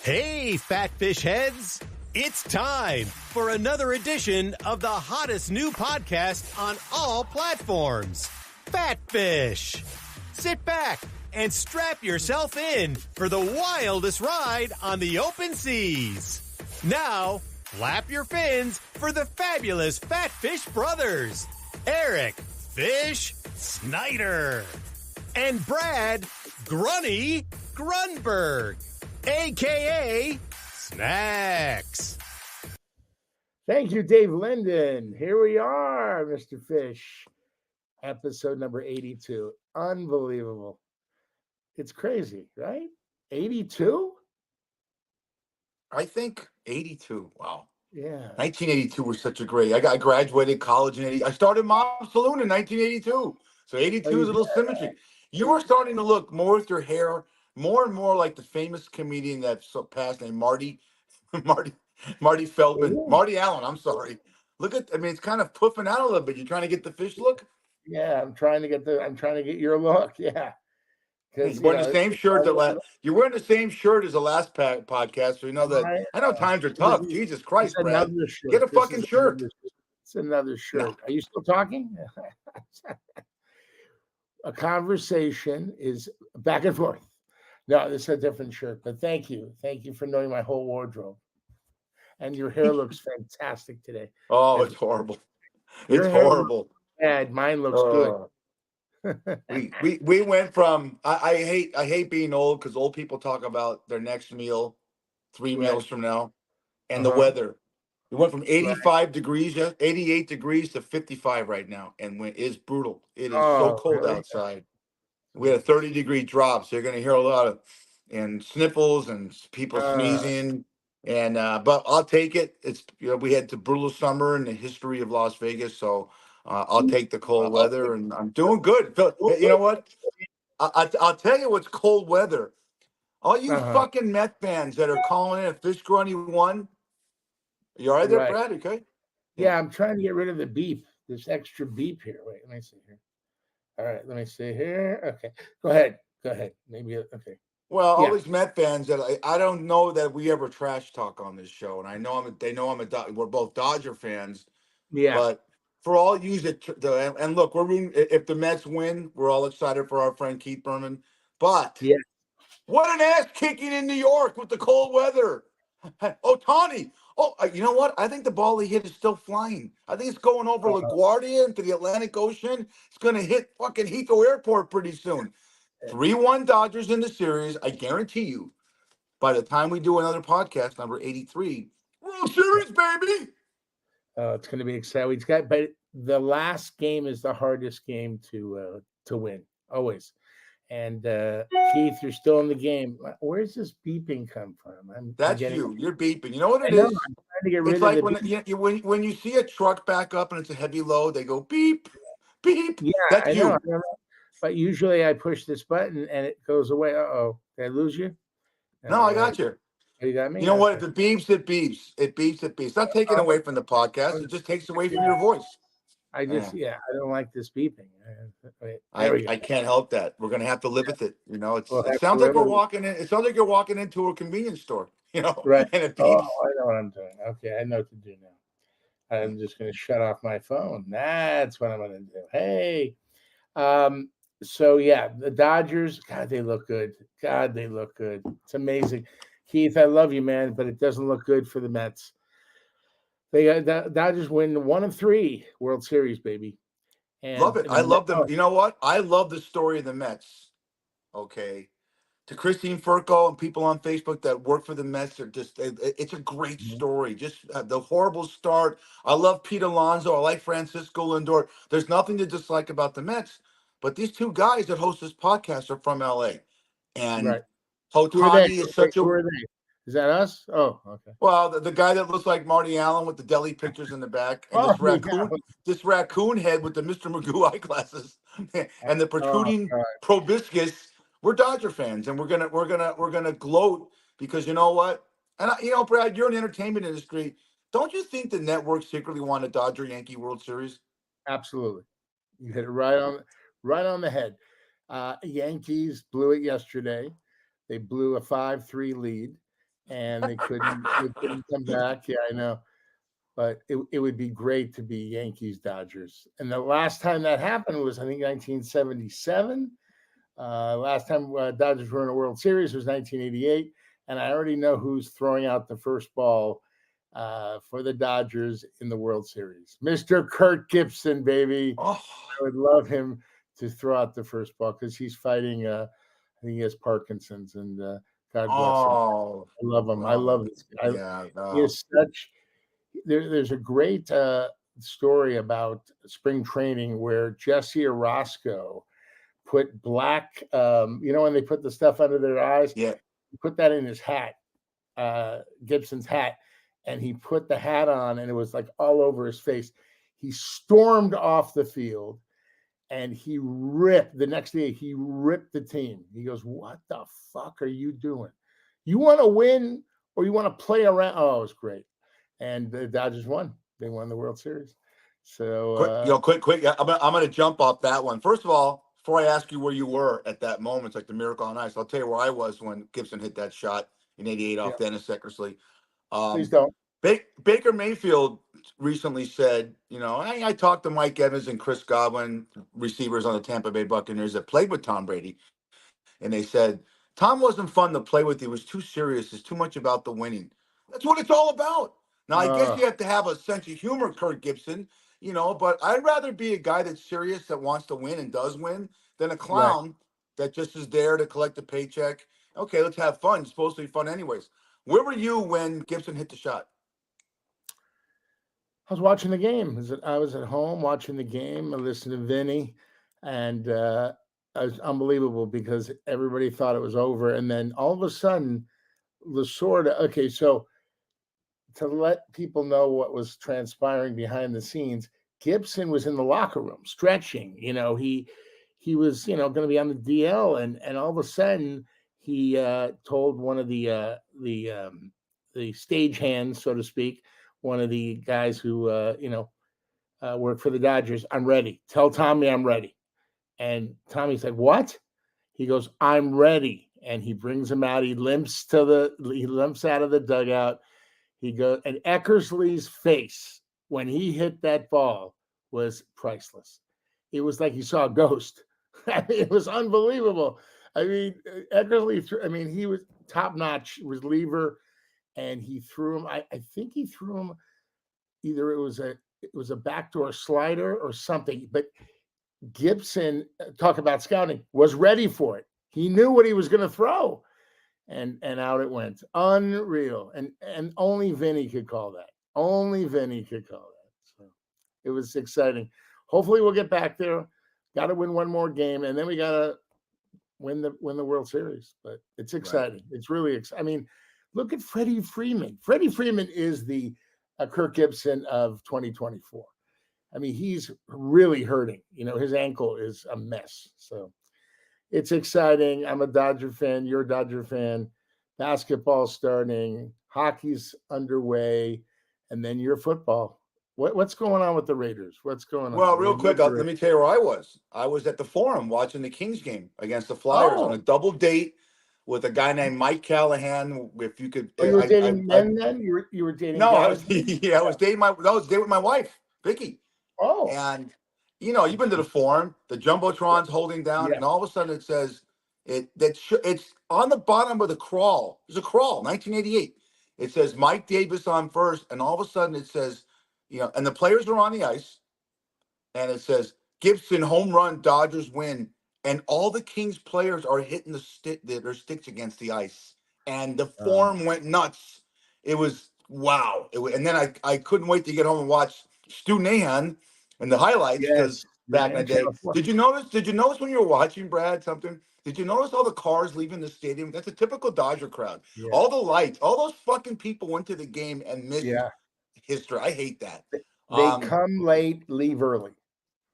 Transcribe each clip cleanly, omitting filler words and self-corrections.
Hey, fat fish heads! It's time for another edition of the hottest new podcast on all platforms, Fat Fish. Sit back and strap yourself in for the wildest ride on the open seas. Now, flap your fins for the fabulous Fat Fish brothers, Eric Fish Snyder and Brad Grunny Grunberg, a.k.a. Snacks. Thank you, Dave Linden. Here we are, Mr. Fish. Episode number 82. Unbelievable. It's crazy, right? 82? I think 82. Wow. Yeah. 1982 was such a great. I graduated college in 80. I started Mom's Saloon in 1982. So 82 is a little symmetry. You are starting to look more with your hair, more and more like the famous comedian that passed named Marty Feldman. Marty Allen, I'm sorry. Look at, it's kind of puffing out a little bit. You're trying to get the fish look? Yeah, I'm trying to get your look. Yeah. You're wearing the same shirt you're wearing the same shirt as the last podcast, so you know that. I know times are tough. Jesus Christ, Brad. Get a fucking shirt. It's another shirt. Are you still talking? A conversation is back and forth. No, this is a different shirt, but thank you. Thank you for knowing my whole wardrobe. And your hair looks fantastic today. Oh, it's horrible. It's horrible. Bad. Mine looks good. we went from I hate being old because old people talk about their next meal 3 meals from now and the weather. We went from 85 degrees, 88 degrees to 55 right now, and it's brutal. It is so cold outside. We had a 30-degree drop, so you're going to hear a lot of sniffles and people sneezing. And but I'll take it. It's we had the brutal summer in the history of Las Vegas, so I'll take the cold weather, and I'm doing good. You know what? I'll tell you what's cold weather. All you fucking Met fans that are calling in a Fish Grunny 1. You all right there, Brad? Okay. Yeah, I'm trying to get rid of the beep. This extra beep here. Wait, let me see here. All right, let me see here. Okay, go ahead. Maybe okay. Well, all these Met fans that I don't know that we ever trash talk on this show, and I know we're both Dodger fans. Yeah. But for all you that and look, we're rooting, if the Mets win, we're all excited for our friend Keith Berman. But what an ass kicking in New York with the cold weather. Ohtani. Oh, you know what? I think the ball he hit is still flying. I think it's going over LaGuardia into the Atlantic Ocean. It's going to hit fucking Heathrow Airport pretty soon. 3-1 Dodgers in the series. I guarantee you, by the time we do another podcast, number 83, World Series, baby. It's going to be exciting. But the last game is the hardest game to win, always. And Keith, you're still in the game. Where's this beeping come from? That's you. You're beeping. You know what it is? I'm trying to get rid it's like when you see a truck back up and it's a heavy load, they go beep, beep. Yeah, that's you. I know. But usually I push this button and it goes away. Did I lose you? No, I got you. You got me? You know what? If it beeps, it beeps. It beeps, it beeps. It's not taking away from the podcast. It just takes away from your voice. I don't like this beeping. I can't help that. We're gonna have to live with it. You know, it sounds like we're walking in. It sounds like you're walking into a convenience store. You know, right? And it beeps. I know what I'm doing. Okay, I know what to do now. I'm just gonna shut off my phone. That's what I'm gonna do. Hey, so the Dodgers. God, they look good. It's amazing. Keith, I love you, man, but it doesn't look good for the Mets. They got the Dodgers win 1 of 3 World Series, baby. And love it. I love them. You know what? I love the story of the Mets. Okay. To Christine Furco and people on Facebook that work for the Mets, it's a great story. Just the horrible start. I love Pete Alonso. I like Francisco Lindor. There's nothing to dislike about the Mets, but these two guys that host this podcast are from LA. And Ohtani is such a... Who are they? Is that us? Oh, okay. Well, the guy that looks like Marty Allen with the deli pictures in the back, and this raccoon head with the Mr. Magoo eyeglasses, and the protruding proboscis. We're Dodger fans, and we're gonna gloat because you know what? And Brad, you're in the entertainment industry. Don't you think the network secretly want a Dodger Yankee World Series? Absolutely, you hit it right on the head. Yankees blew it yesterday. They blew a 5-3 lead. and they couldn't come back. Yeah, I know. But it would be great to be Yankees Dodgers. And the last time that happened was, I think, 1977. Last time Dodgers were in a World Series was 1988. And I already know who's throwing out the first ball for the Dodgers in the World Series. Mr. Kirk Gibson, baby. Oh. I would love him to throw out the first ball because he's fighting, I think he has Parkinson's, and God bless him. I love him. I love this guy. He is such... There's a great story about spring training where Jesse Orosco put black, when they put the stuff under their eyes, he put that in his hat, Gibson's hat, and he put the hat on, and it was like all over his face. He stormed off the field, and the next day, he ripped the team. He goes, "What the fuck are you doing? You want to win or you want to play around?" Oh, it was great. And the Dodgers won. They won the World Series. So, quick. I'm going to jump off that one. First of all, before I ask you where you were at that moment, it's like the miracle on ice. I'll tell you where I was when Gibson hit that shot in '88 off Dennis Eckersley. Please don't. Baker Mayfield recently said, I talked to Mike Evans and Chris Godwin, receivers on the Tampa Bay Buccaneers that played with Tom Brady, and they said Tom wasn't fun to play with. He was too serious. It's too much about the winning. That's what it's all about. Now, I guess you have to have a sense of humor, Kirk Gibson, but I'd rather be a guy that's serious, that wants to win and does win, than a clown that just is there to collect a paycheck. Okay, let's have fun. It's supposed to be fun anyways. Where were you when Gibson hit the shot? I was watching the game. I was at home watching the game. I listened to Vinny, and it was unbelievable because everybody thought it was over. And then all of a sudden, Lasorda, okay, so to let people know what was transpiring behind the scenes, Gibson was in the locker room stretching. He was, going to be on the DL, and all of a sudden he told one of the stagehands, so to speak, one of the guys who work for the Dodgers, "I'm ready. Tell Tommy I'm ready." And Tommy said, "What?" He goes, "I'm ready." And he brings him out. He limps out of the dugout. He goes, and Eckersley's face when he hit that ball was priceless. It was like he saw a ghost. It was unbelievable. I mean, Eckersley, he was top-notch reliever, and he threw him. I think he threw him either it was a backdoor slider or something. But Gibson, talk about scouting, was ready for it. He knew what he was going to throw. And out it went. Unreal. And only Vinny could call that. Only Vinny could call that. So it was exciting. Hopefully we'll get back there. Got to win one more game, and then we got to win the World Series. But it's exciting. Right. It's really exciting. Look at Freddie Freeman. Freddie Freeman is the Kirk Gibson of 2024. He's really hurting. His ankle is a mess. So it's exciting. I'm a Dodger fan. You're a Dodger fan. Basketball's starting. Hockey's underway. And then your football. What's going on with the Raiders? What's going on? Well, real quick, let me tell you where I was. I was at the Forum watching the Kings game against the Flyers on a double date with a guy named Mike Callahan. If you could, you were dating men then? You were dating? No, I was dating with my wife, Vicky. Oh, and you've been to the Forum. The Jumbotrons holding down, and all of a sudden it says it's on the bottom of the crawl. There's a crawl, 1988. It says Mike Davis on first, and all of a sudden it says, and the players are on the ice, and it says Gibson home run, Dodgers win, and all the Kings players are hitting their sticks against the ice, and the Forum went nuts. It was wow. And then I couldn't wait to get home and watch Stu Nahan and the highlights because back in the day. Did you notice when you were watching, Brad, something? Did you notice all the cars leaving the stadium? That's a typical Dodger crowd. Yeah. All the lights, all those fucking people went to the game and missed history. I hate that. They come late, leave early.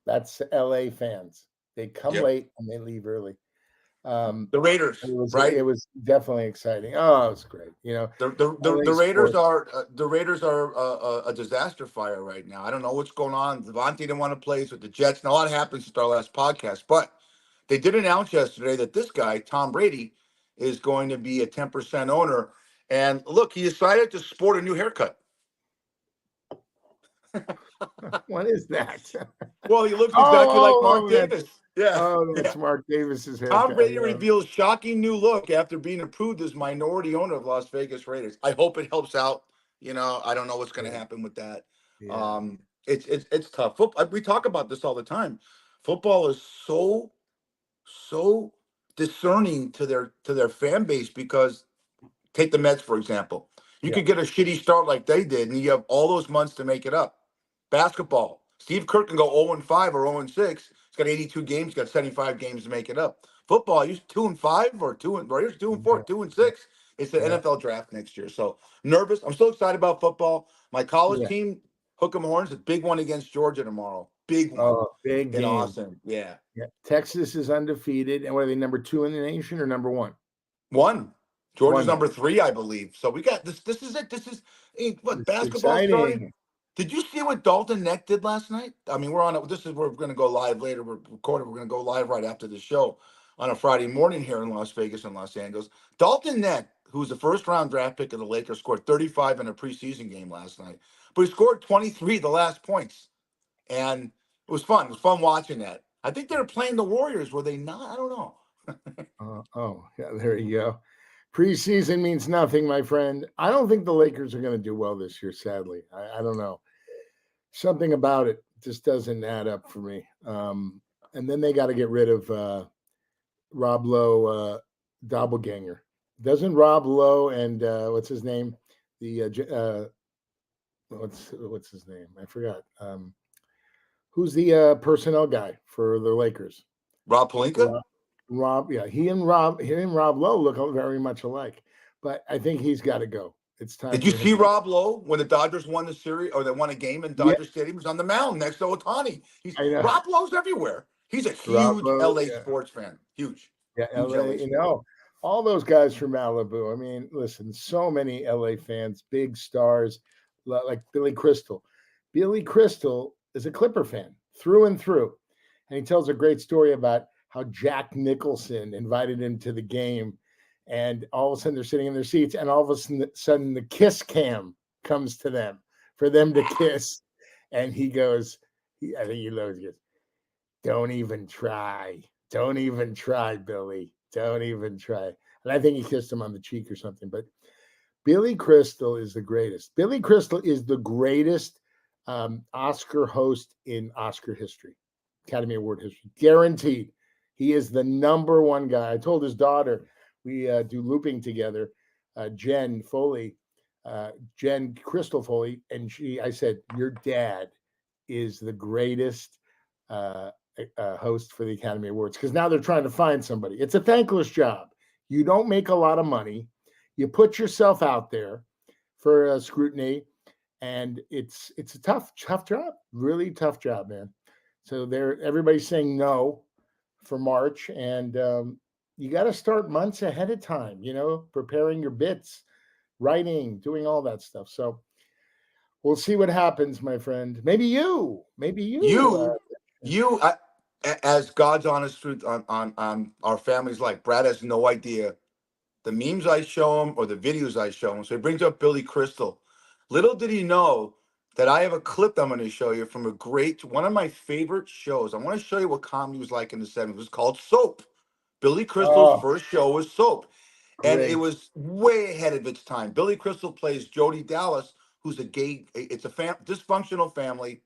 That's LA fans. They come late and they leave early. The Raiders, right? It was definitely exciting. Oh, it was great. The Raiders are a disaster fire right now. I don't know what's going on. Devontae didn't want to play with the Jets. Now, a lot happened since our last podcast, but they did announce yesterday that this guy, Tom Brady, is going to be a 10% owner. And look, he decided to sport a new haircut. What is that? Well, he looks exactly like Mark that's- Davis. Yeah. Oh, that's Yeah. Mark Davis's haircut. Tom Brady Yeah. reveals shocking new look after being approved as minority owner of Las Vegas Raiders. I hope it helps out. I don't know what's going to happen with that. Yeah. It's tough. We talk about this all the time. Football is so discerning to their fan base, because take the Mets, for example. You could get a shitty start like they did, and you have all those months to make it up. Basketball, Steve Kerr can go 0-5 or 0-6. He's got 82 games, he's got 75 games to make it up. Football, he's 2-5 or 2-4, 2-6. It's the NFL draft next year. So nervous. I'm so excited about football. My college team, Hook 'em Horns, a big one against Georgia tomorrow. Big one. Oh, big game. Awesome. Yeah. Texas is undefeated. And what are they, number 2 in the nation or number 1? 1. Georgia's number 3, I believe. So we got this. This is it. This is what basketball starting. Did you see what Dalton Neck did last night? I mean, we're on it. This is where we're going to go live later. We're recording. We're going to go live right after the show on a Friday morning here in Las Vegas and Los Angeles. Dalton Neck, who was the first-round draft pick of the Lakers, scored 35 in a preseason game last night. But he scored 23 the last points. And it was fun. It was fun watching that. I think they were playing the Warriors. Were they not? I don't know. Yeah, there you go. Preseason means nothing, my friend. I don't think the Lakers are going to do well this year, sadly. I don't know. Something about it just doesn't add up for me. And then they got to get rid of Rob Lowe, doppelganger. Doesn't Rob Lowe and what's his name? What's his name? I forgot. Who's the personnel guy for the Lakers? Rob Pelinka? Rob, yeah, he and Rob Lowe look very much alike, but I think he's got to go. It's time. Did you see Rob Lowe when the Dodgers won the series, or they won a game in Dodger Stadium? He was on the mound next to Ohtani. Rob Lowe's everywhere. He's a huge LA sports fan. Huge. Yeah, LA. All those guys from Malibu. I mean, listen, so many LA fans, big stars like Billy Crystal. Billy Crystal is a Clipper fan through and through, and he tells a great story about how Jack Nicholson invited him to the game, and all of a sudden they're sitting in their seats, and all of a sudden the kiss cam comes to them for them to kiss, and he goes, I think he goes, "Don't even try, Billy, don't even try." And I think he kissed him on the cheek or something. But Billy Crystal is the greatest. Billy Crystal is the greatest Oscar host in Oscar history, Academy Award history, guaranteed. He is the number one guy. I told his daughter, we do looping together, Jen Crystal Foley, and I said, your dad is the greatest host for the Academy Awards, because now they're trying to find somebody. It's a thankless job. You don't make a lot of money. You put yourself out there for scrutiny, and it's a tough job, really tough job, man. So everybody's saying no for March, and you got to start months ahead of time, preparing your bits, writing, doing all that stuff. So we'll see what happens, my friend. Maybe you, as God's honest truth on our family's life. Brad has no idea the memes I show him or the videos I show him. So he brings up Billy Crystal. Little did he know that I have a clip I'm going to show you from one of my favorite shows. I want to show you what comedy was like in the 70s. It was called Soap. Billy Crystal's first show was Soap. And it was way ahead of its time. Billy Crystal plays Jody Dallas, who's it's a dysfunctional family.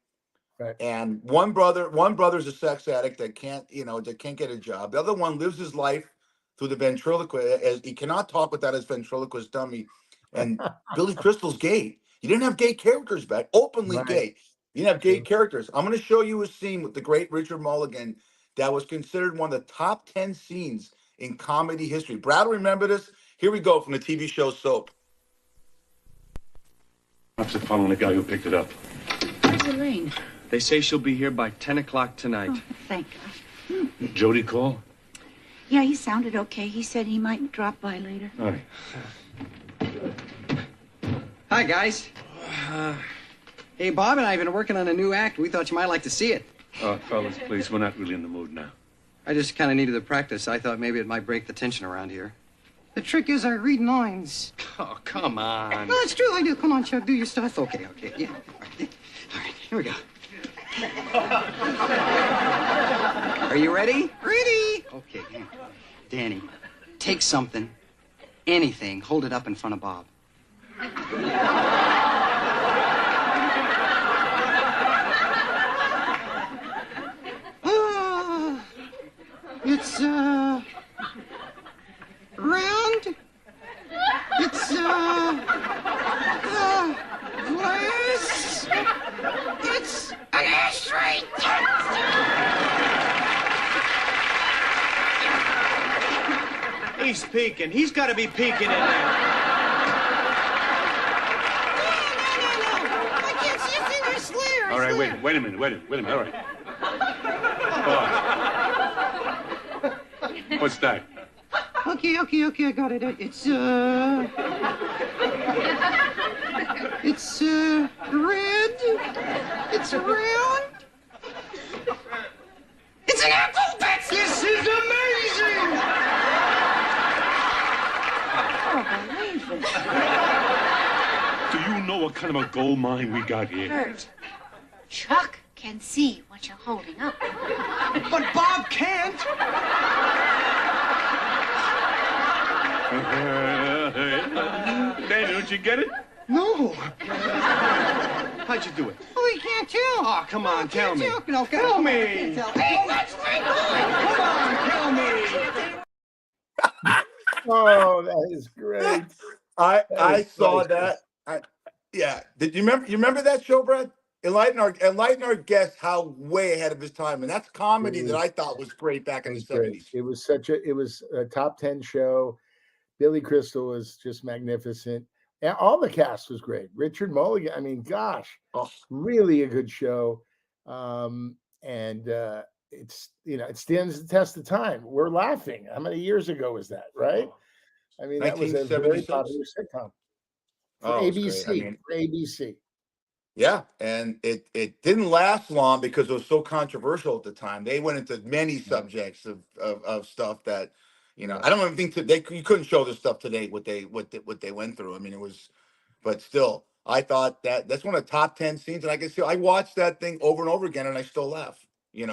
Right. And one brother's a sex addict that can't get a job. The other one lives his life through the ventriloquist, as he cannot talk without his ventriloquist dummy. And Billy Crystal's gay. You didn't have gay characters back, openly gay. You didn't have gay characters. I'm going to show you a scene with the great Richard Mulligan that was considered one of the top 10 scenes in comedy history. Brad, remember this? Here we go from the TV show Soap. What's the following the guy who picked it up? Where's Elaine? They say she'll be here by 10 o'clock tonight. Oh, thank God. Did Jody call? Yeah, he sounded okay. He said he might drop by later. All right. Hi, guys. Hey, Bob and I have been working on a new act. We thought you might like to see it. Fellas, please, we're not really in the mood now. I just kind of needed the practice. I thought maybe it might break the tension around here. The trick is I read minds. Oh, come on. No, it's true. I do. Come on, Chuck. Do your stuff. Okay. Yeah. All right. Here we go. Are you ready? Ready. Okay. Hang on. Danny, take something, anything, hold it up in front of Bob. It's, round. It's, glass. It's an ashtray. He's peeking. He's got to be peeking in there. No. I can't see a finger square. All right, wait a minute. All right. Pause. What's that? Okay, I got it. It's red. It's round. It's an apple. This is amazing. Do you know what kind of a gold mine we got here? Kurt, Chuck can see what you're holding up. But Bob can't. Danny, don't you get it? No. How'd you do it? Oh, he can't tell. Oh, come on, tell me. No, Tell me. Hey, let's drink. Come on, tell me. Oh, that is great. I is saw nice. that. Yeah. Did you remember that show, Brad? Enlighten our guests how way ahead of his time, and that's comedy that I thought was great back in the Great. 70s. It was a top 10 show. Billy Crystal was just magnificent. And all the cast was great. Richard Mulligan, I mean, gosh, really a good show. It's, it stands the test of time. We're laughing. How many years ago was that, right? I mean, that was a very 1976. popular sitcom for Oh, it was ABC. great. I mean, For ABC. yeah, and it didn't last long because it was so controversial at the time. They went into many subjects of stuff that, I don't even think you couldn't show this stuff today. What they went through. I mean, it was, but still, I thought that's one of the top 10 scenes, and I watched that thing over and over again, and I still laugh.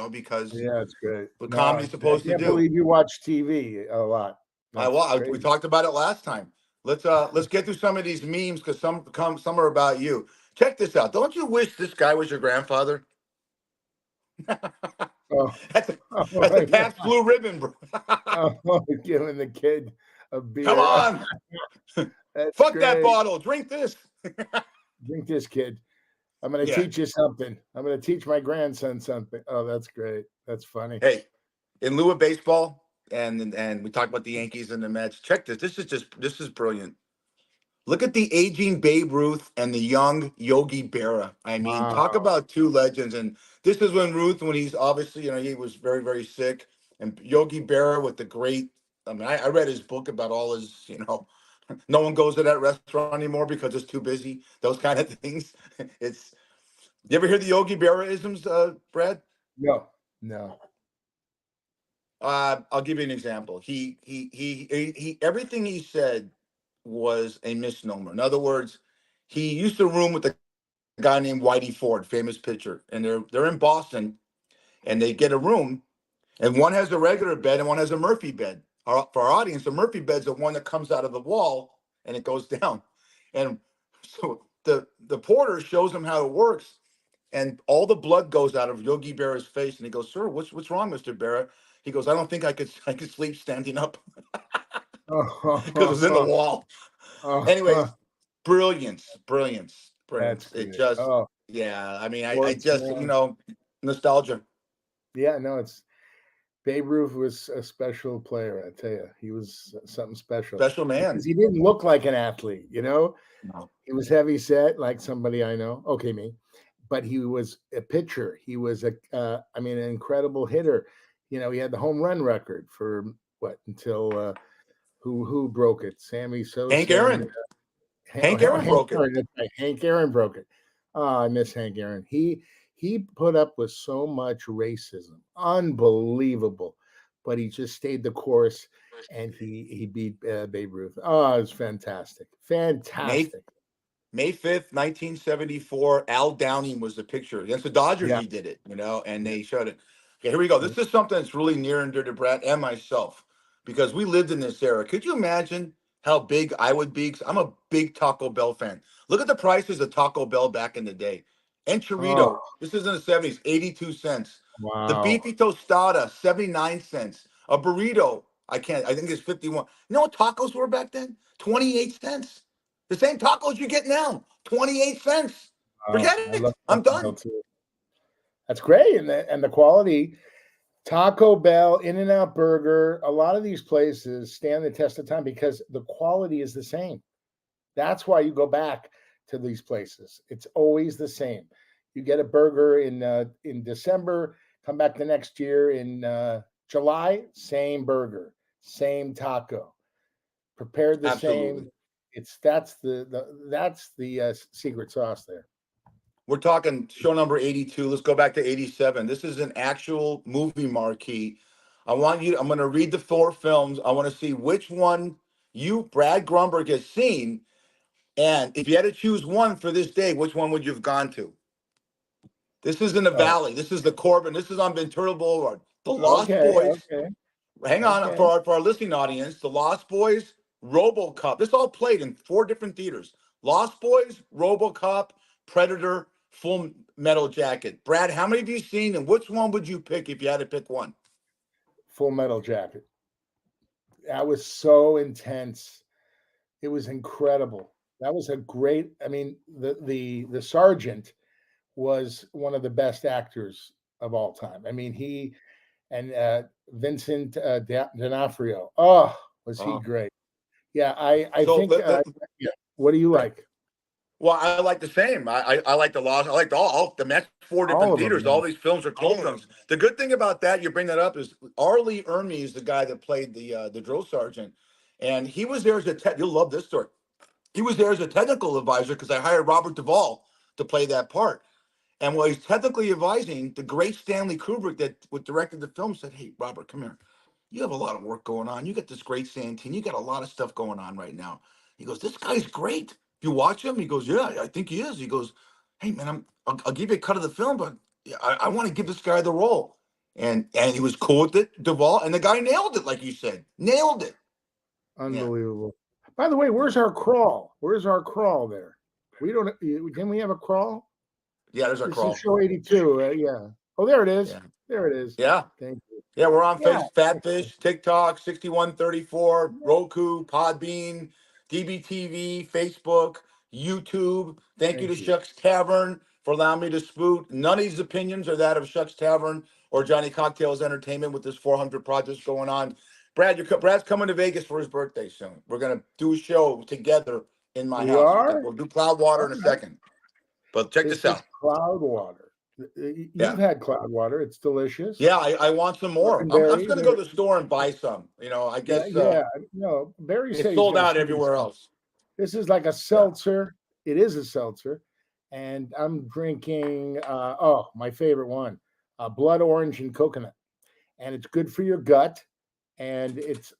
Because Yeah, it's great. what comedy's supposed to I can't do. believe you watch TV a lot. We talked about it last time. Let's get through some of these memes because some are about you. Check this out. Don't you wish this guy was your grandfather? That's a Pabst Blue Ribbon, bro. Giving the kid a beer. Come on. Fuck great. that bottle. Drink this. Drink this, kid. I'm going to teach you something. I'm going to teach my grandson something. Oh, that's great. That's funny. Hey, in lieu of baseball, and we talked about the Yankees and the Mets. Check this. This is brilliant. Look at the aging Babe Ruth and the young Yogi Berra. I mean, talk about two legends. And this is when he's obviously, he was very, very sick. And Yogi Berra with the great, I read his book about all his, no one goes to that restaurant anymore because it's too busy. Those kind of things. You ever hear the Yogi Berra isms, Brad? No. I'll give you an example. He everything he said was a misnomer. In other words, he used to room with a guy named Whitey Ford, famous pitcher, and they're in Boston, and they get a room, and one has a regular bed and one has a Murphy bed. For our audience, the Murphy bed's the one that comes out of the wall and it goes down, and so the porter shows him how it works, and all the blood goes out of Yogi Berra's face, and he goes, "Sir, what's wrong, Mr. Berra?" He goes, "I don't think I could sleep standing up." Because it was in the wall. Anyways, brilliance. That's it great. just, yeah. I mean, I Sports, just, man. nostalgia. Yeah, no, Babe Ruth was a special player. I tell you, he was something special. Special man. Because he didn't look like an athlete, No. He was heavy set, like somebody I know. Okay, me. But he was a pitcher. He was an incredible hitter. He had the home run record for until who broke it? Sammy Sosa. Hank Aaron. Hank Aaron broke it. That's right. Hank Aaron broke it. Oh, I miss Hank Aaron. He put up with so much racism. Unbelievable. but he just stayed the course, and he beat Babe Ruth. Oh, it was fantastic, fantastic. May 5th, 1974, Al Downing was the picture. Against the Dodgers, Yeah. he did it, and they showed it. Okay, here we go. This is something that's really near and dear to Brad and myself because we lived in this era. Could you imagine how big I would be? 'Cause I'm a big Taco Bell fan. Look at the prices of Taco Bell back in the day. Enchilada, this is in the 70s, 82 cents. Wow. The beefy tostada, 79 cents. A burrito, I think it's 51. You know what tacos were back then? 28 cents. The same tacos you get now, 28 cents. Forget it. I'm done. That's great. And the quality, Taco Bell, In-N-Out Burger, a lot of these places stand the test of time because the quality is the same. That's why you go back to these places. It's always the same. You get a burger in December, come back the next year in July, same burger, same taco, prepared the Absolutely. same. That's the secret sauce there. We're talking show number 82. Let's go back to 87. This is an actual movie marquee. I'm going to read the 4 films. I want to see which one you, Brad Grunberg, has seen. And if you had to choose one for this day, which one would you have gone to? This is in the Valley. This is the Corbin. This is on Ventura Boulevard. The Lost Boys. Okay. Hang on, for our listening audience, The Lost Boys, RoboCop. This all played in 4 different theaters. Lost Boys, RoboCop, Predator, Full Metal Jacket. Brad, how many have you seen, and which one would you pick if you had to pick one? Full Metal Jacket. That was so intense. It was incredible. That was a great. I mean, the sergeant was one of the best actors of all time. I mean, he and Vincent D'Onofrio. Oh, was he great? Yeah, I think. Yeah. What do you like? Well, I like the same. I like the Lost. I like all the Mets, 4 different theaters. All these films are close ones. The good thing about that, you bring that up, is R. Lee Ermey is the guy that played the drill sergeant, and he was there as you'll love this story. He was there as a technical advisor because I hired Robert Duvall to play that part. And while he's technically advising, the great Stanley Kubrick that directed the film said, "Hey, Robert, come here. You have a lot of work going on. You got this great Santine. You got a lot of stuff going on right now." He goes, "This guy's great. If you watch him," he goes, "Yeah, I think he is." He goes, "Hey, man, I'll give you a cut of the film, but I want to give this guy the role." And he was cool with it, Duvall, and the guy nailed it, like you said. Nailed it. Unbelievable. Yeah. By the way, where's our crawl? Where's our crawl there? We don't. Can we have a crawl? Yeah, there's our crawl. This is show 82. Yeah. Oh, there it is. Yeah. There it is. Yeah. Thank you. Yeah, we're on Fatfish, TikTok, 6134, Roku, Podbean, DBTV, Facebook, YouTube. Thank you to Shucks Tavern for allowing me to spoot. None of these opinions are that of Shucks Tavern or Johnny Cocktails Entertainment with this 400 projects going on. Brad's coming to Vegas for his birthday soon. We're going to do a show together in my house. We'll do Cloudwater in a second. But check this out. Cloudwater. You've had Cloudwater. It's delicious. Yeah, I want some more. I'm just going to go to the store and buy some. I guess. No, Barry said it's sold out everywhere else. This is like a seltzer. Yeah. It is a seltzer. And I'm drinking, my favorite one, blood orange and coconut. And it's good for your gut. And it's,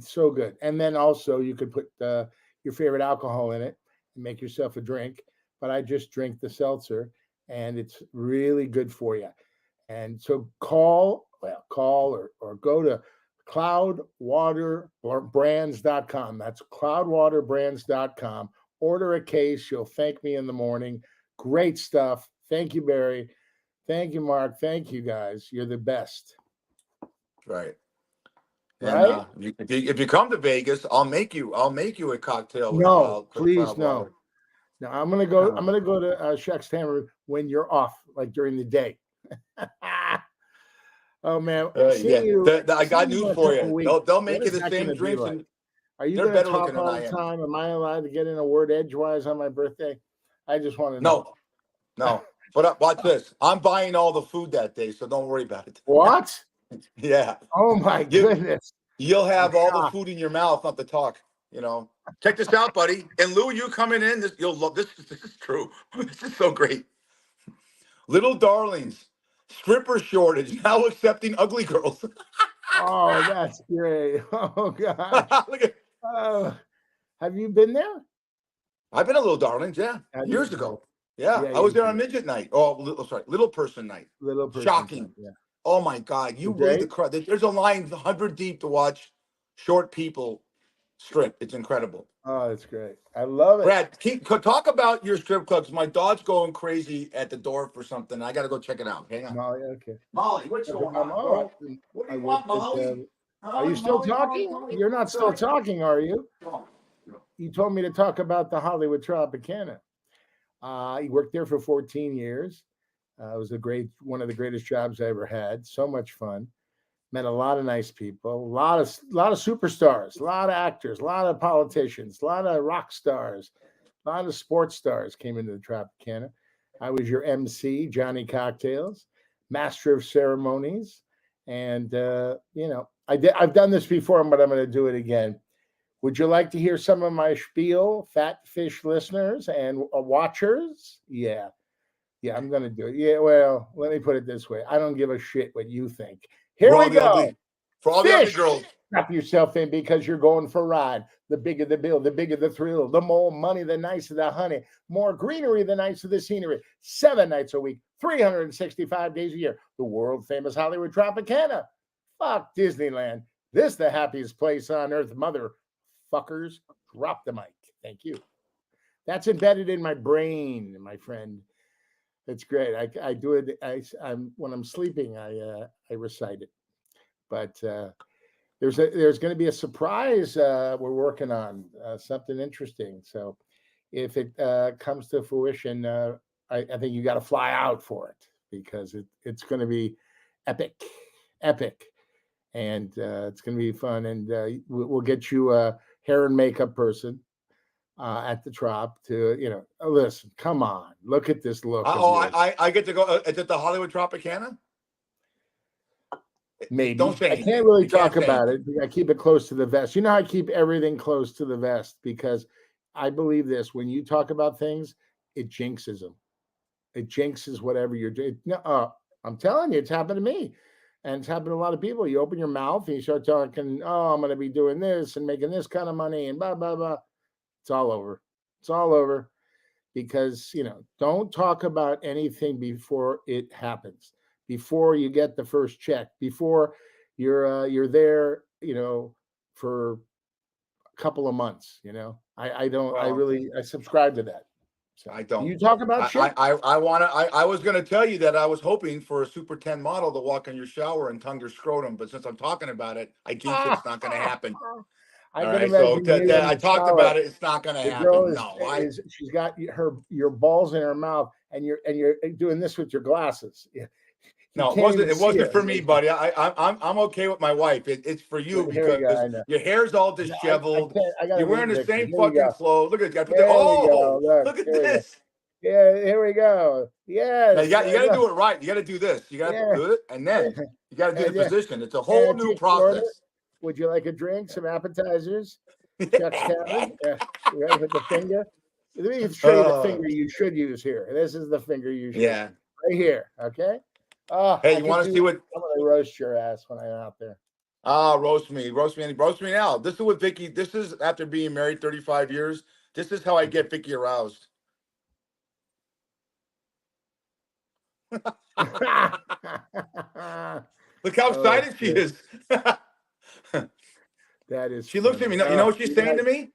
so good. And then also you could put your favorite alcohol in it and make yourself a drink. But I just drink the seltzer, and it's really good for you. And so call or go to cloudwaterbrands.com. That's cloudwaterbrands.com. Order a case. You'll thank me in the morning. Great stuff. Thank you, Barry. Thank you, Mark. Thank you, guys. You're the best. Right. Right? And, if you come to Vegas, I'll make you a cocktail. No, please, no. No, I'm gonna go. I'm gonna go to Shucks Tavern when you're off, like during the day. Oh man, I got news for you. They'll make you the same drinks. Like? Are you going to talk all the time? Am I allowed to get in a word edgewise on my birthday? I just want to know. No. But watch this. I'm buying all the food that day, so don't worry about it. What? Yeah. Oh my goodness. You'll have all the food in your mouth, not the talk. Check this out, buddy. And Lou, you coming in? You'll love this. This is true. This is so great. Little Darlings, stripper shortage, now accepting ugly girls. Oh, that's great. Oh God. Look at, Have you been there? I've been a Little Darlings, yeah, Have you? years ago. Yeah, Yeah, I was you there on did. midget night. Oh, little person night. Little person. Shocking. Yeah. Oh my God, you Was really they? the crowd. There's a line 100 deep to watch short people strip. It's incredible. Oh, that's great. I love it. Brad, talk about your strip clubs. My dog's going crazy at the door for something. I got to go check it out. Hang on. Molly, okay. Molly, what's going I'm on, all bro? right. What do I you worked want, at, Molly? are you still talking? You're not still talking, are you? You told me to talk about the Hollywood Tropicana. He worked there for 14 years. It was one of the greatest jobs I ever had. So much fun. Met a lot of nice people, a lot of superstars, a lot of actors, a lot of politicians, a lot of rock stars, a lot of sports stars came into the Tropicana. I was your MC, Johnny Cocktails, master of ceremonies, and I've done this before, but I'm going to do it again. Would you like to hear some of my spiel, Fat Fish listeners and watchers? Yeah, I'm going to do it. Yeah, well, let me put it this way. I don't give a shit what you think. Here we go. For all the ugly girls. Strap yourself in because you're going for a ride. The bigger the bill, the bigger the thrill. The more money, the nicer the honey. More greenery, the nicer the scenery. 7 nights a week, 365 days a year. The world famous Hollywood Tropicana. Fuck Disneyland. This the happiest place on earth, motherfuckers. Drop the mic. Thank you. That's embedded in my brain, my friend. It's great. I do it. I'm when I'm sleeping. I recite it. But there's going to be a surprise we're working on, something interesting. So if it comes to fruition, I think you got to fly out for it because it's going to be epic, and it's going to be fun. And we'll get you a hair and makeup person. At the Trop to, listen, come on, look at this look. I get to go. Is it the Hollywood Tropicana? Maybe. Don't say anything. I can't really talk about it. I keep it close to the vest. You know, I keep everything close to the vest because I believe this. When you talk about things, it jinxes them. It jinxes whatever you're doing. No, I'm telling you, it's happened to me. And it's happened to a lot of people. You open your mouth and you start talking, oh, I'm going to be doing this and making this kind of money and blah, blah, blah. It's all over. It's all over because, don't talk about anything before it happens, before you get the first check, before you're there, for a couple of months, I subscribe to that. So, I don't. You talk about shit. I was going to tell you that I was hoping for a Super 10 model to walk in your shower and tongue your scrotum, but since I'm talking about it, I jinx it's not going to happen. I talked about it. It's not going to happen. Girl she's got your balls in her mouth, and you're doing this with your glasses. Yeah. No, it wasn't for me, buddy. I'm okay with my wife. It's for you because your hair's all disheveled. You're wearing the same fucking clothes. Look at that. Look at this. Yeah, here we go. Yeah. You got to do it right. You got to do this. You got to do it, and then you got to do the position. It's a whole new process. Would you like a drink? Some appetizers? Chuck's Tavern? You ready with the finger? Let me show you the finger you should use here. This is the finger you should. Yeah. Right here. Okay. Hey, you want to see what? I'm gonna roast your ass when I'm out there. Roast me now. This is what Vicky. This is after being married 35 years. This is how I get Vicky aroused. Look how excited she is. That is. She looks at me. You know what she's saying to me? Do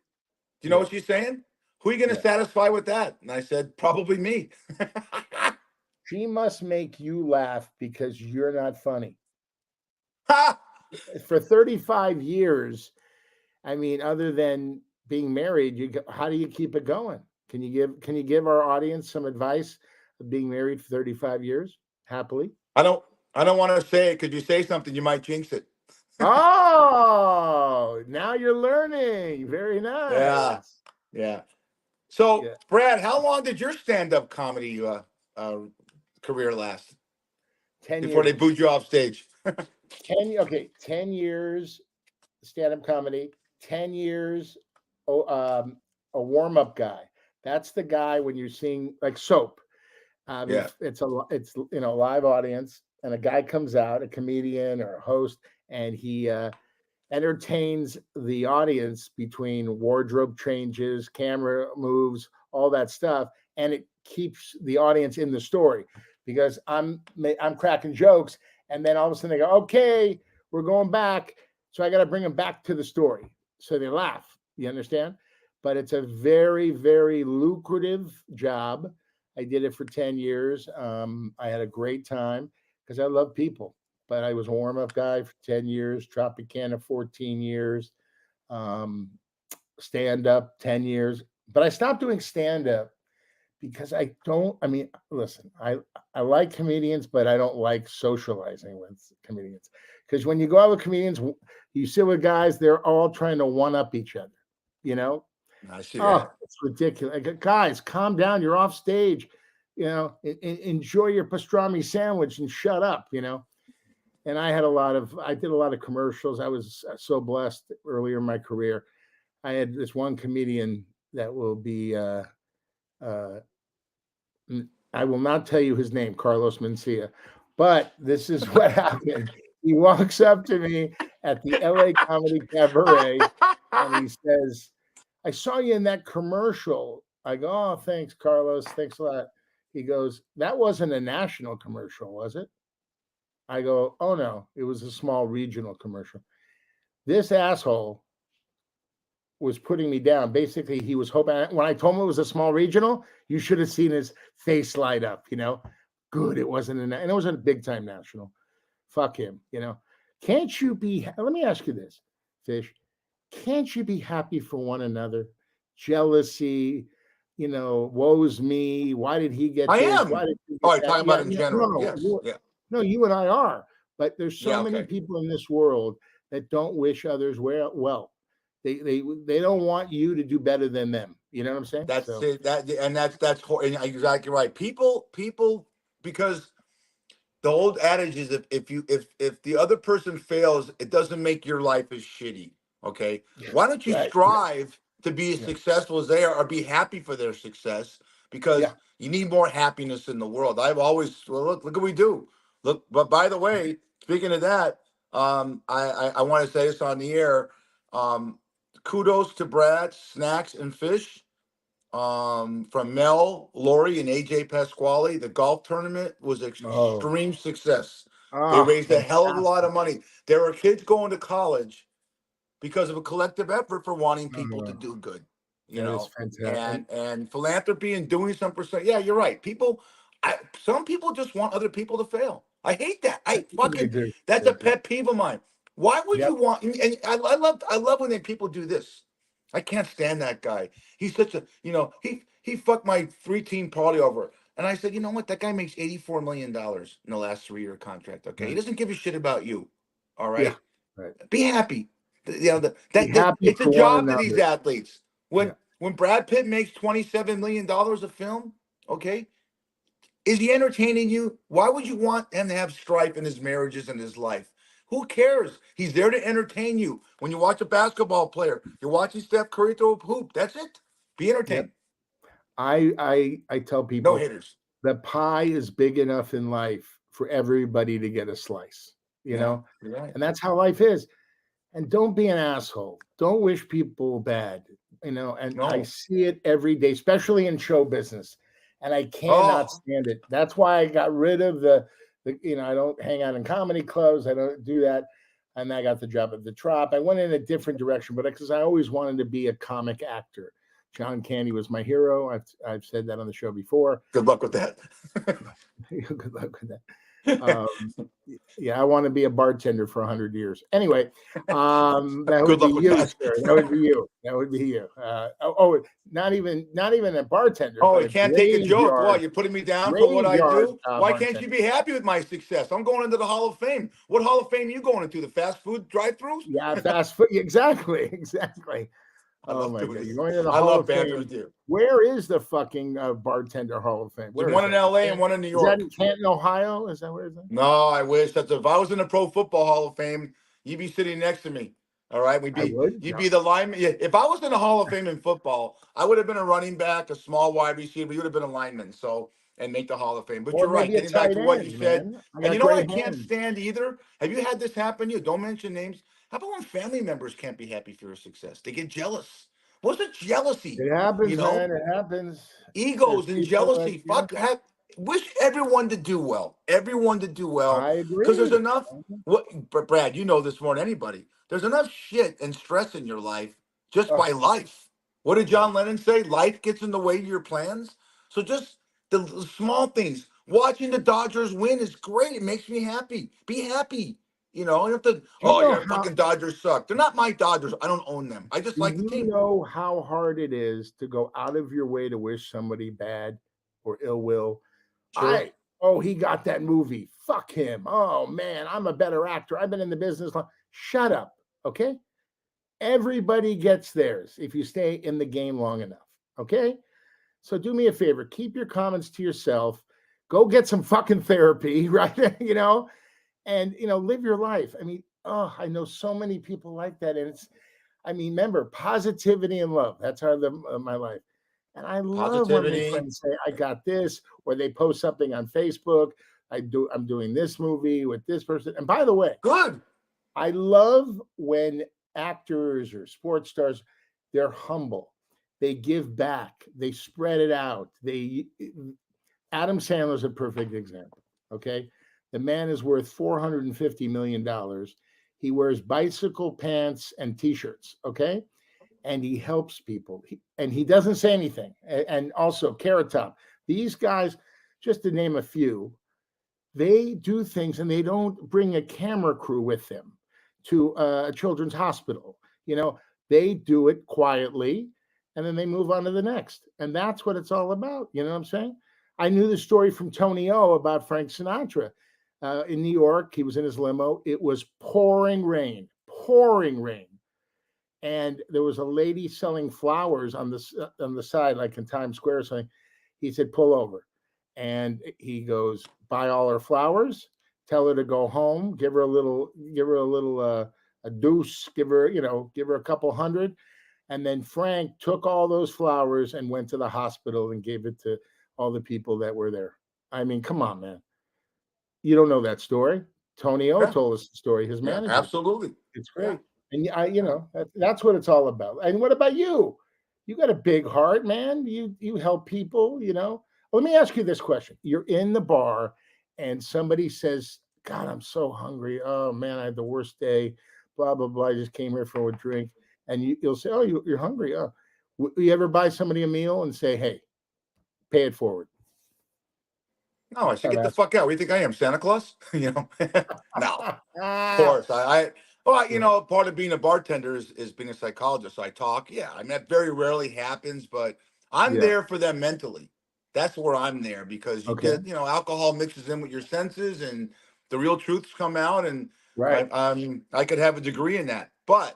you know what she's saying? Who are you going to satisfy with that? And I said, probably me. She must make you laugh because you're not funny. For 35 years, I mean, other than being married, how do you keep it going? Can you give our audience some advice of being married for 35 years happily? I don't want to say it. Could you say something? You might jinx it. Oh, now you're learning. Very nice. Yeah. So, Brad, how long did your stand-up comedy career last? 10 years. Before they booed you off stage. 10 years stand-up comedy, 10 years a warm-up guy. That's the guy when you're seeing like Soap. It's a live audience, and a guy comes out, a comedian or a host, and he entertains the audience between wardrobe changes, camera moves, all that stuff, and it keeps the audience in the story because I'm cracking jokes, and then all of a sudden they go, "Okay, we're going back," so I got to bring them back to the story, so they laugh. You understand? But it's a very, very lucrative job. I did it for 10 years. I had a great time because I love people. But I was a warm-up guy for 10 years, Tropicana 14 years, stand-up 10 years. But I stopped doing stand-up because I mean, listen, I like comedians, but I don't like socializing with comedians. Because when you go out with comedians, you sit with guys, they're all trying to one-up each other, you know? I see that. It's ridiculous. Like, guys, calm down. You're off stage. You know, enjoy your pastrami sandwich and shut up, you know? And I did a lot of commercials. I was so blessed earlier in my career. I had this one comedian that will be, I will not tell you his name, Carlos Mencia, but this is what happened. He walks up to me at the LA Comedy Cabaret and he says, "I saw you in that commercial." I go, "Oh, thanks, Carlos. Thanks a lot." He goes, "That wasn't a national commercial, was it?" I go, "Oh, no, it was a small regional commercial." This asshole was putting me down. Basically, he was hoping, when I told him it was a small regional, you should have seen his face light up, you know? Good, it wasn't, and it was a big time national. Fuck him, you know? Can't you be, let me ask you this, Fish. Can't you be happy for one another? Jealousy, you know, woe's me. Why did he get I this? am. Why did he get All right, that? talking about in Yeah, general. no, Yes. Yeah. no, you and I are, but there's so Yeah, many okay. people in this world that don't wish others well. They don't want you to do better than them. You know what I'm saying? That's So, it. That's and exactly right. People, because the old adage is if the other person fails, it doesn't make your life as shitty. Okay, why don't you right. strive to be as Yeah. successful as they are, or be happy for their success? Because Yeah. you need more happiness in the world. I've always look what we do. Look, but by the way, speaking of that, I want to say this on the air. Kudos to Brad, Snacks, and Fish. From Mel, Lori, and AJ Pasquale. The golf tournament was an Oh. extreme success. They Oh, raised a hell of a lot fantastic. of money. There are kids going to college because of a collective effort for wanting people to do good. You That is know, fantastic. and philanthropy and doing some percent. Yeah, you're right. Some people just want other people to fail. I hate that. They do. That's They a do. pet peeve of mine. Why would Yep. you want? And I love when people do this. I can't stand that guy. He's such a, he fucked my 3-team party over. And I said, you know what? That guy makes $84 million in the last 3-year contract. Okay. He Right. doesn't give a shit about you. All Yeah. right. Right. Be happy. Be happy It's a for one job to these another. athletes. When Brad Pitt makes $27 million a film, okay, is he entertaining you? Why would you want him to have strife in his marriages and his life? Who cares? He's there to entertain you. When you watch a basketball player, you're watching Steph Curry throw a hoop. That's it. Be entertained. I tell people, No haters. the pie is big enough in life for everybody to get a slice, you know? You're right. And that's how life is. And don't be an asshole. Don't wish people bad, you know? And I No. see it every day, especially in show business. And I cannot stand it. That's why I got rid of the I don't hang out in comedy clubs. I don't do that. And I got the job at the Trop. I went in a different direction, but because I always wanted to be a comic actor. John Candy was my hero. I've said that on the show before. Good luck with that. Good luck with that. Yeah, I want to be a bartender for 100 years. Anyway, that would be you, sir. That would be you. That would be you. Not even a bartender. Oh, you can't take a joke. What, you're putting me down for what I do? Why can't you be happy with my success? I'm going into the Hall of Fame. What Hall of Fame are you going into? The fast food drive-thrus? Yeah, fast food. Exactly. Oh my God! You're going to the Hall of Fame. With you. Where is the fucking bartender Hall of Fame? There's one in LA and one in New York. Is that in Canton, Ohio? Is that where it's at? No, I wish. If I was in the Pro Football Hall of Fame, you'd be sitting next to me. All right, you'd be the lineman. Yeah, if I was in the Hall of Fame in football, I would have been a running back, a small wide receiver. You would have been a lineman. So and make the Hall of Fame. But Or you're right. maybe a Getting back to tight what end, you said, man. and you know what I great can't hands. stand either? Have you had this happen to you? Don't mention names. How about when family members can't be happy for your success? They get jealous. What's the jealousy? It happens, You know, man. It happens. egos There's and people jealousy. Fuck. Wish everyone to do well. Everyone to do well. I agree. Because there's enough. What, Brad? You know this more than anybody. There's enough shit and stress in your life just by life. What did John Lennon say? Life gets in the way of your plans. So just the small things. Watching the Dodgers win is great. It makes me happy. Be happy. You know, you have to. Your fucking Dodgers suck. They're not my Dodgers. I don't own them. I just like the team. You know how hard it is to go out of your way to wish somebody bad or ill will. Sure. He got that movie. Fuck him. Oh man, I'm a better actor. I've been in the business long. Shut up. Okay. Everybody gets theirs if you stay in the game long enough. Okay. So do me a favor. Keep your comments to yourself. Go get some fucking therapy, right? And live your life. I mean, I know so many people like that. And remember, positivity and love. That's how I live my life. And I love when my friends say, I got this, or they post something on Facebook. I'm doing this movie with this person. And by the way, good. I love when actors or sports stars, they're humble. They give back. They spread it out. Adam Sandler's a perfect example. Okay. The man is worth $450 million. He wears bicycle pants and t-shirts. Okay. And he helps people. And he doesn't say anything. And also Carrot Top. These guys, just to name a few, they do things and they don't bring a camera crew with them to a children's hospital. They do it quietly and then they move on to the next. And that's what it's all about. You know what I'm saying? I knew the story from Tony O about Frank Sinatra in New York. He was in his limo. It was pouring rain. And there was a lady selling flowers on the side, like in Times Square or something. He said, pull over. And he goes, buy all her flowers, tell her to go home, give her a little a deuce, give her a couple hundred. And then Frank took all those flowers and went to the hospital and gave it to all the people that were there. I mean, come on, man. You don't know that story. Tony O told us the story, his manager. Absolutely. It's great. Yeah. And that's what it's all about. And what about you? You got a big heart, man. You help people, Let me ask you this question. You're in the bar and somebody says, God, I'm so hungry. Oh man, I had the worst day. Blah, blah, blah. I just came here for a drink. And you'll say, oh, you're hungry. Oh, you ever buy somebody a meal and say, hey, pay it forward? No, I should get the fuck out. What do you think I am, Santa Claus? No, of course. Part of being a bartender is being a psychologist. So I talk. Yeah, that very rarely happens, but I'm there for them mentally. That's where I'm there because you get, alcohol mixes in with your senses and the real truths come out. And I could have a degree in that. But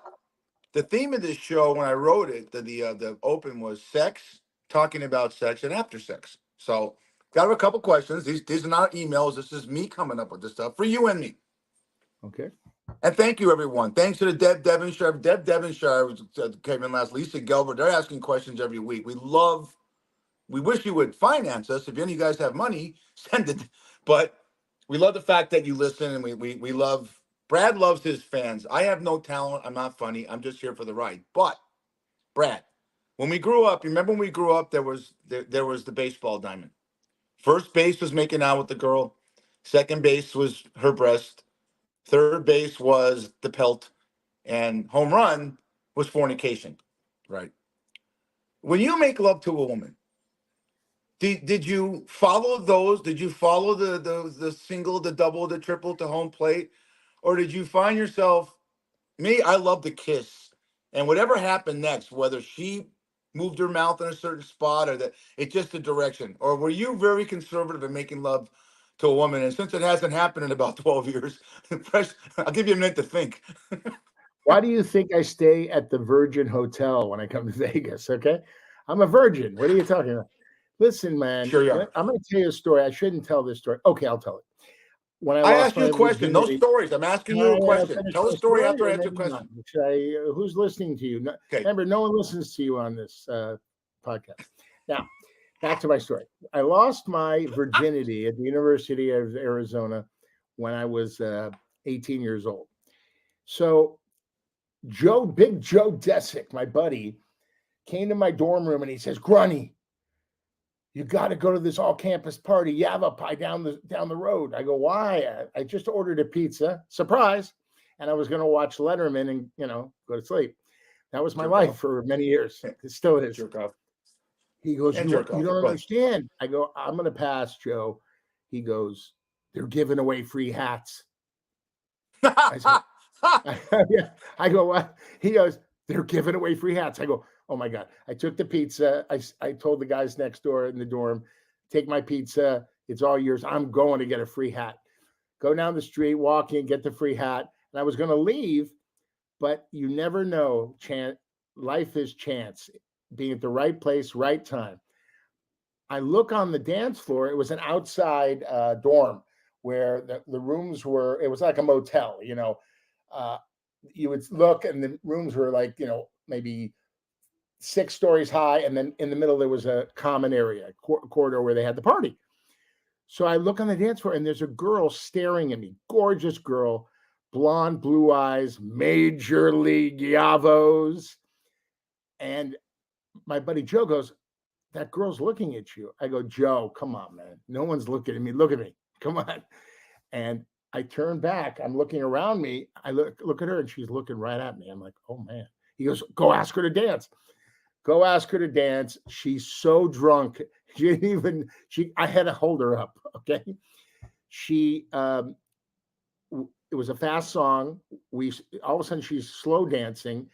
the theme of this show, when I wrote it, the open was sex, talking about sex and after sex. So got a couple questions. These are not emails. This is me coming up with this stuff for you and me. Okay. And thank you, everyone. Thanks to the Deb Devonshire. Deb Devonshire came in last. Lisa Gelbert. They're asking questions every week. We wish you would finance us. If any of you guys have money, send it. But we love the fact that you listen, and we love. Brad loves his fans. I have no talent. I'm not funny. I'm just here for the ride. But Brad, when we grew up, remember when we grew up, there was the baseball diamond. First base was making out with the girl. Second base was her breast. Third base was the pelt. And home run was fornication, right? When you make love to a woman, did you follow those? Did you follow the single, the double, the triple to home plate? Or did you find yourself, I love the kiss. And whatever happened next, whether she moved her mouth in a certain spot or that it's just a direction, or were you very conservative in making love to a woman? And since it hasn't happened in about 12 years, I'll give you a minute to think. Why do you think I stay at the Virgin Hotel when I come to Vegas? Okay. I'm a virgin. What are you talking about? Listen, man, sure you are. I'm going to tell you a story. I shouldn't tell this story. Okay, I'll tell it. When I asked you a question. No stories. I'm asking you a question. Tell a story after I answer a question. Who's listening to you? Okay. Remember, no one listens to you on this podcast. Now, back to my story. I lost my virginity at the University of Arizona when I was 18 years old. So Big Joe Desick, my buddy, came to my dorm room and he says, Grunny, you got to go to this all-campus party, Yavapai down the road. I go, why? I just ordered a pizza, surprise, and I was going to watch Letterman and go to sleep. That was my life for many years. It still is. Jerk off. He goes, you don't Go ahead. understand. I go, I'm going to pass, Joe. He goes, they're giving away free hats. I said, yeah. I go, what? He goes, they're giving away free hats. I go, oh my God. I took the pizza. I told the guys next door in the dorm, take my pizza. It's all yours. I'm going to get a free hat. Go down the street, walk in, get the free hat. And I was going to leave, but you never know. Life is chance. Being at the right place, right time. I look on the dance floor. It was an outside dorm where the rooms were, it was like a motel, you would look and the rooms were like, maybe 6 stories high. And then in the middle, there was a common area, corridor where they had the party. So I look on the dance floor and there's a girl staring at me, gorgeous girl, blonde, blue eyes, major league Yavos. And my buddy Joe goes, that girl's looking at you. I go, Joe, come on, man. No one's looking at me. Look at me. Come on. And I turn back. I'm looking around me. I look at her and she's looking right at me. I'm like, oh, man. He goes, go ask her to dance. Go ask her to dance. She's so drunk. I had to hold her up. Okay. It was a fast song. All of a sudden she's slow dancing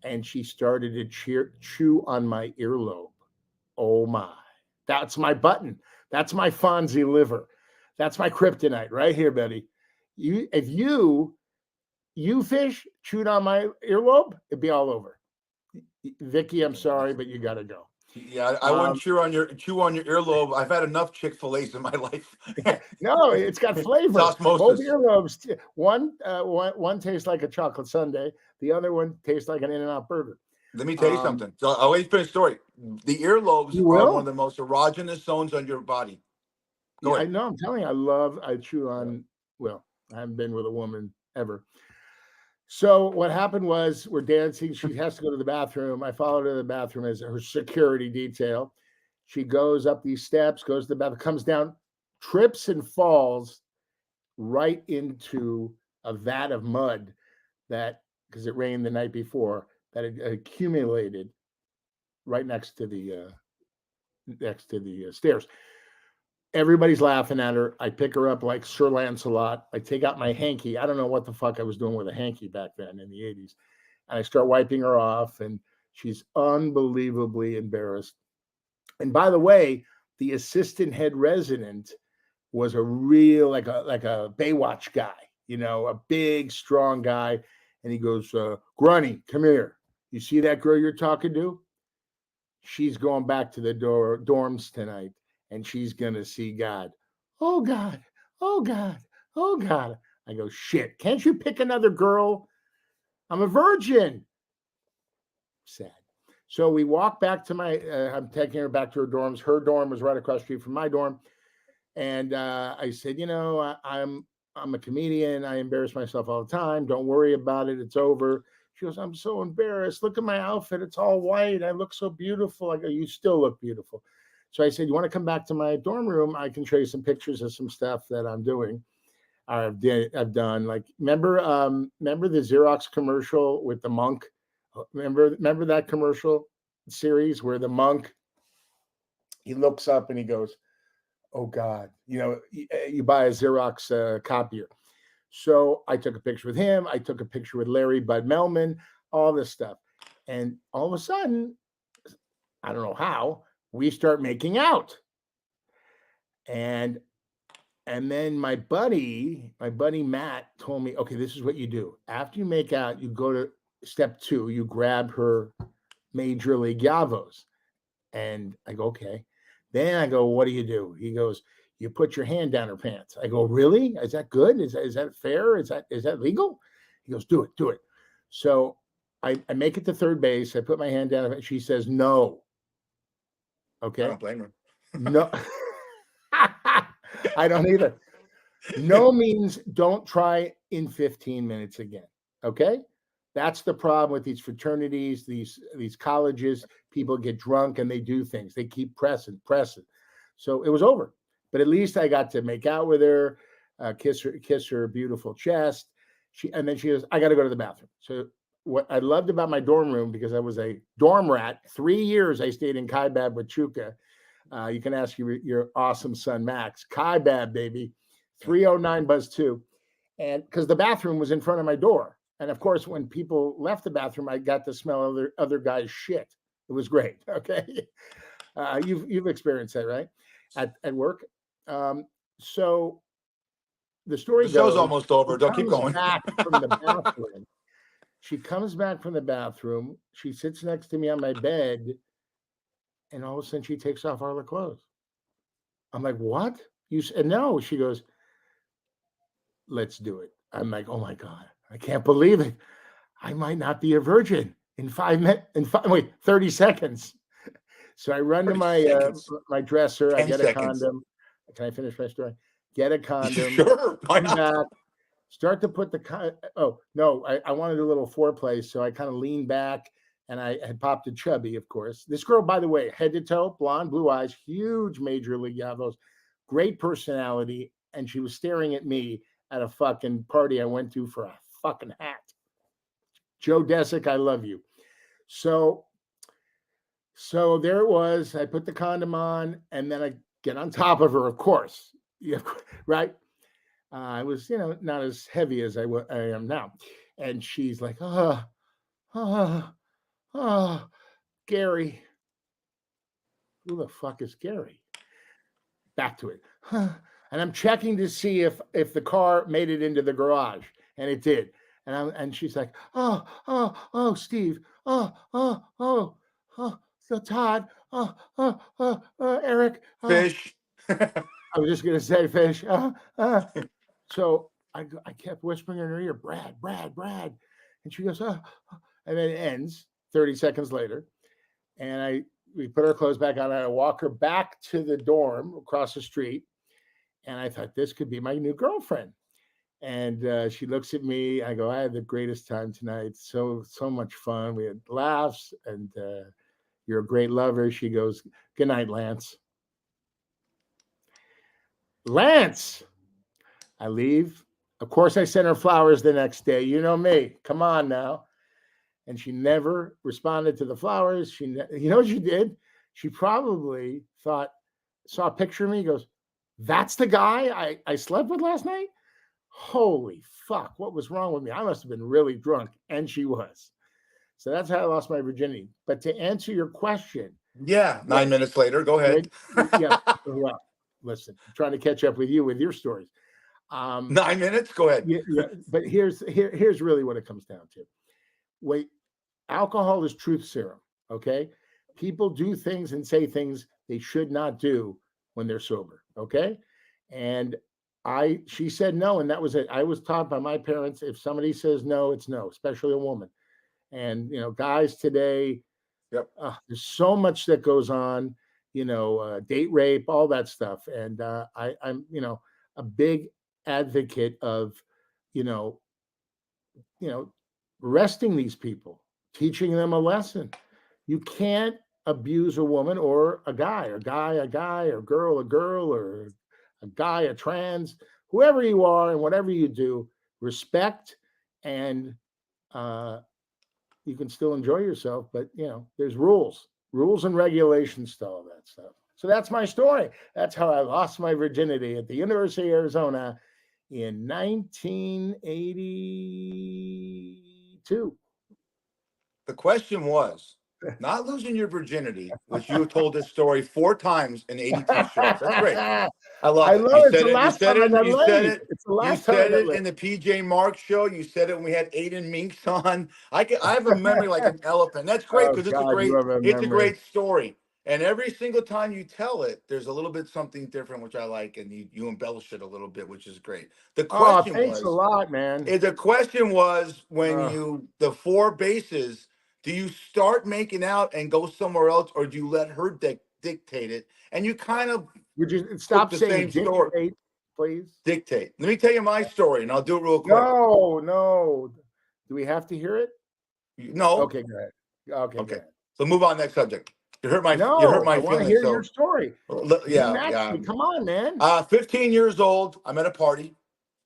and she started to chew on my earlobe. Oh my, that's my button. That's my Fonzie liver. That's my kryptonite right here, Betty. If you fish chewed on my earlobe, it'd be all over. Vicky, I'm sorry, but you got to go. Yeah, I wouldn't chew on your earlobe. I've had enough Chick-fil-A's in my life. No, it's got flavor. Osmosis. Both earlobes. One tastes like a chocolate sundae. The other one tastes like an In-N-Out burger. Let me tell you something. So I'll let you finish the story. The earlobes are one of the most erogenous zones on your body. Go ahead. I know. I'm telling you, I chew on. Well, I haven't been with a woman ever. So what happened was we're dancing. She has to go to the bathroom. I followed her to the bathroom as her security detail. She goes up these steps, goes to the bathroom, comes down, trips and falls right into a vat of mud because it rained the night before, that had accumulated right next to the stairs. Everybody's laughing at her. I pick her up like Sir Lancelot. I take out my hanky. I don't know what the fuck I was doing with a hanky back then in the 80s. And I start wiping her off, and she's unbelievably embarrassed. And by the way, the assistant head resident was a real, like a Baywatch guy, a big, strong guy. And he goes, Grunny, come here. You see that girl you're talking to? She's going back to the dorms tonight. And she's going to see God. Oh, God. Oh, God. Oh, God. I go, shit. Can't you pick another girl? I'm a virgin. Sad. So we walk back to I'm taking her back to her dorms. Her dorm was right across the street from my dorm. And I said, I'm a comedian. I embarrass myself all the time. Don't worry about it. It's over. She goes, I'm so embarrassed. Look at my outfit. It's all white. I look so beautiful. I go, you still look beautiful. So I said, you want to come back to my dorm room? I can show you some pictures of some stuff that I'm doing. I've done. Like, remember the Xerox commercial with the monk? Remember that commercial series where the monk, he looks up and he goes, oh God, you buy a Xerox copier. So I took a picture with him. I took a picture with Larry Bud Melman, all this stuff. And all of a sudden, I don't know how, we start making out. And then my buddy Matt told me, okay, this is what you do. After you make out, you go to step 2, you grab her major league Yavos. And I go, okay. Then I go, what do you do? He goes, you put your hand down her pants. I go, really? Is that good? Is that fair? Is that legal? He goes, do it. So I make it to third base. I put my hand down. She says, no. Okay. I don't blame her. No, I don't either. No means don't try in 15 minutes again. Okay. That's the problem with these fraternities, these colleges. People get drunk and they do things. They keep pressing. So it was over. But at least I got to make out with her, kiss her beautiful chest. And then she goes, I got to go to the bathroom. So what I loved about my dorm room, because I was a dorm rat, 3 years I stayed in Kaibab with Chuka. You can ask your awesome son Max. Kaibab, baby, 309 Buzz 2, and because the bathroom was in front of my door. And of course, when people left the bathroom, I got to smell other guys' shit. It was great. Okay, you've experienced that, right? At work. So the story The show's goes, almost over. Don't keep going. back from the bathroom. She comes back from the bathroom. She sits next to me on my bed, and all of a sudden she takes off all her clothes. I'm like, what? You said no. She goes, let's do it. I'm like, oh my God, I can't believe it. I might not be a virgin in 30 seconds. So I run to my dresser. I get a condom. Can I finish my story? Get a condom. Sure. Why come not? back, start to put oh no, I wanted a little foreplay. So I kind of leaned back and I had popped a chubby, of course. This girl, by the way, head to toe, blonde, blue eyes, huge major league Yavos, great personality. And she was staring at me at a fucking party I went to for a fucking hat. Joe Desick, I love you. So there it was. I put the condom on and then I get on top of her, of course. Yeah, right. I was, not as heavy as I am now. And she's like, Gary. Who the fuck is Gary? Back to it. And I'm checking to see if the car made it into the garage, and it did. And she's like, oh, Steve, so Todd, Eric, Fish. I was just gonna say fish. So I kept whispering in her ear, Brad, and she goes, and then it ends 30 seconds later, and we put our clothes back on. And I walk her back to the dorm across the street. And I thought this could be my new girlfriend. And she looks at me. I go, I had the greatest time tonight. So much fun. We had laughs, and you're a great lover. She goes, good night, Lance. Lance. I leave. Of course, I sent her flowers the next day. You know me. Come on now. And she never responded to the flowers. You know what she did? She probably saw a picture of me, goes, that's the guy I slept with last night? Holy fuck, what was wrong with me? I must have been really drunk. And she was. So that's how I lost my virginity. But to answer your question. Yeah, 9 minutes later, go ahead. Yeah, well, listen, I'm trying to catch up with you with your stories. 9 minutes, go ahead. Yeah, but here's really what it comes down to. Wait, alcohol is truth serum, okay? People do things and say things they should not do when they're sober, okay? And she said no, and that was it. I was taught by my parents, if somebody says no, it's no, especially a woman. And, guys today, yep. There's so much that goes on, date rape, all that stuff. And I'm, a big advocate of, arresting these people, teaching them a lesson. You can't abuse a woman or a guy, or girl, a girl, or a guy, a trans, whoever you are, and whatever you do, respect, and you can still enjoy yourself, but there's rules and regulations to all that stuff. So that's my story. That's how I lost my virginity at the University of Arizona in 1982. The question was not losing your virginity, which you have told this story 4 times in 82 shows. That's great. I love it. You said it. You said it in the PJ Marks show. You said it when we had Aiden Minks on. I have a memory like an elephant. That's great because it's a great story. And every single time you tell it, there's a little bit something different, which I like, and you embellish it a little bit, which is great. The question thanks a lot, man. The question was when the 4 bases. Do you start making out and go somewhere else, or do you let her dictate it, and you kind of Would you stop the saying same story. dictate, please? Dictate. Let me tell you my story, and I'll do it real quick. No. Do we have to hear it? No. Okay, go ahead. Okay, go ahead. So move on next subject. You hurt my No, you hurt my I want to feelings. hear So your story. yeah. Come on, man. 15 years old. I'm at a party,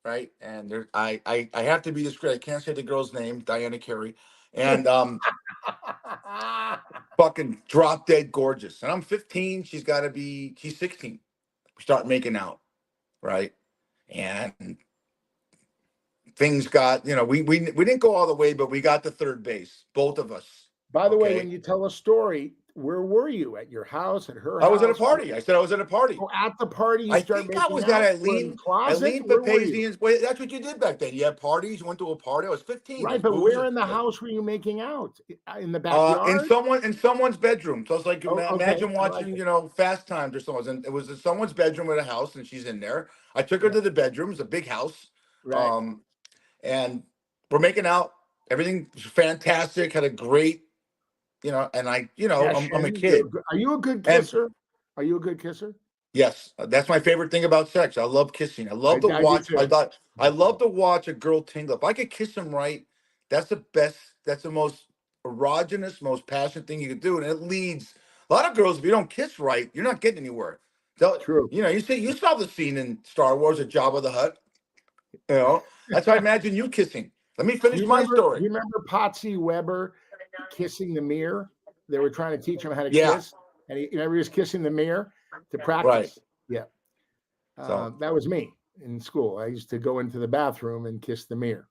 right? And there, I have to be discreet. I can't say the girl's name, Diana Carey, and fucking drop dead gorgeous. And I'm 15. She's 16. We start making out, right? And things got, we didn't go all the way, but we got to third base, both of us. By the way, when you tell a story, where were you? At your house? At her house? I was at a party. I said I was at a party. Oh, at the party, you I started think I making was out? at Eileen Eileen Papazian's. Wait, that's what you did back then. You had parties. You went to a party. I was 15. Right, but where in the house were you making out? In the backyard? In someone's bedroom. So I was like, imagine okay. watching, Fast Times or something. And it was in someone's bedroom at a house, and she's in there. I took her to the bedroom. It's a big house. Right. And we're making out. Everything was fantastic. Had a great, and I, I'm a kid. Are you a good kisser? Are you a good kisser? Yes, that's my favorite thing about sex. I love kissing. I love to watch. I love to watch a girl tingle. If I could kiss them right, that's the best. That's the most erogenous, most passionate thing you could do, and it leads a lot of girls. If you don't kiss right, you're not getting anywhere. True. You saw the scene in Star Wars at Jabba the Hutt. That's how I imagine you kissing. Let me finish my story. You remember Patsy Weber kissing the mirror? They were trying to teach him how to kiss, and he was kissing the mirror to practice. Right. Yeah. That was me in school. I used to go into the bathroom and kiss the mirror.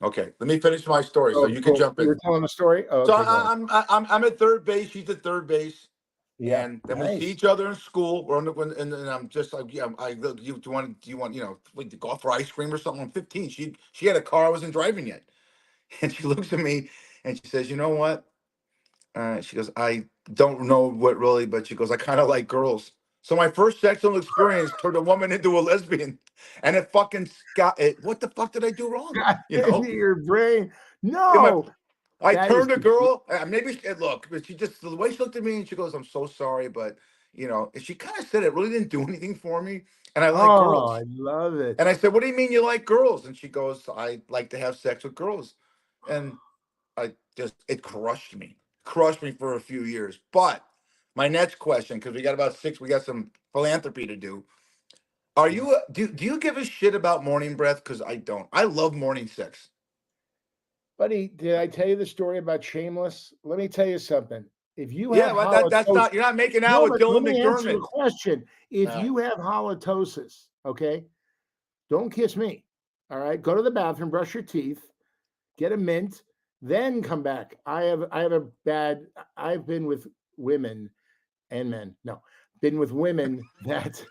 Okay, let me finish my story so you can jump in. You're telling a story. Oh, so okay, I'm at third base. She's at third base. Yeah. And then we see each other in school. We're and I'm just like, do you want to go out for ice cream or something? I'm 15. She had a car I wasn't driving yet, and she looks at me and she says, "You know what?" She goes, "I don't know what really," but she goes, "I kind of like girls." So my first sexual experience turned a woman into a lesbian, and it fucking got it. What the fuck did I do wrong? Your brain. No. I turned a girl. Maybe look, but the way she looked at me and she goes, "I'm so sorry," but and she kind of said it really didn't do anything for me. And I like girls. I love it. And I said, "What do you mean you like girls?" And she goes, "I like to have sex with girls." And it crushed me for a few years. But my next question, because we got some philanthropy to do. Are you do you give a shit about morning breath? Because I don't. I love morning sex. Buddy, did I tell you the story about Shameless? Let me tell you something. If you that's not. You're not making out with Dylan McDermott. The question: if you have halitosis, okay, don't kiss me. All right, go to the bathroom, brush your teeth, get a mint, then come back. I've been with women and men. No, been with women that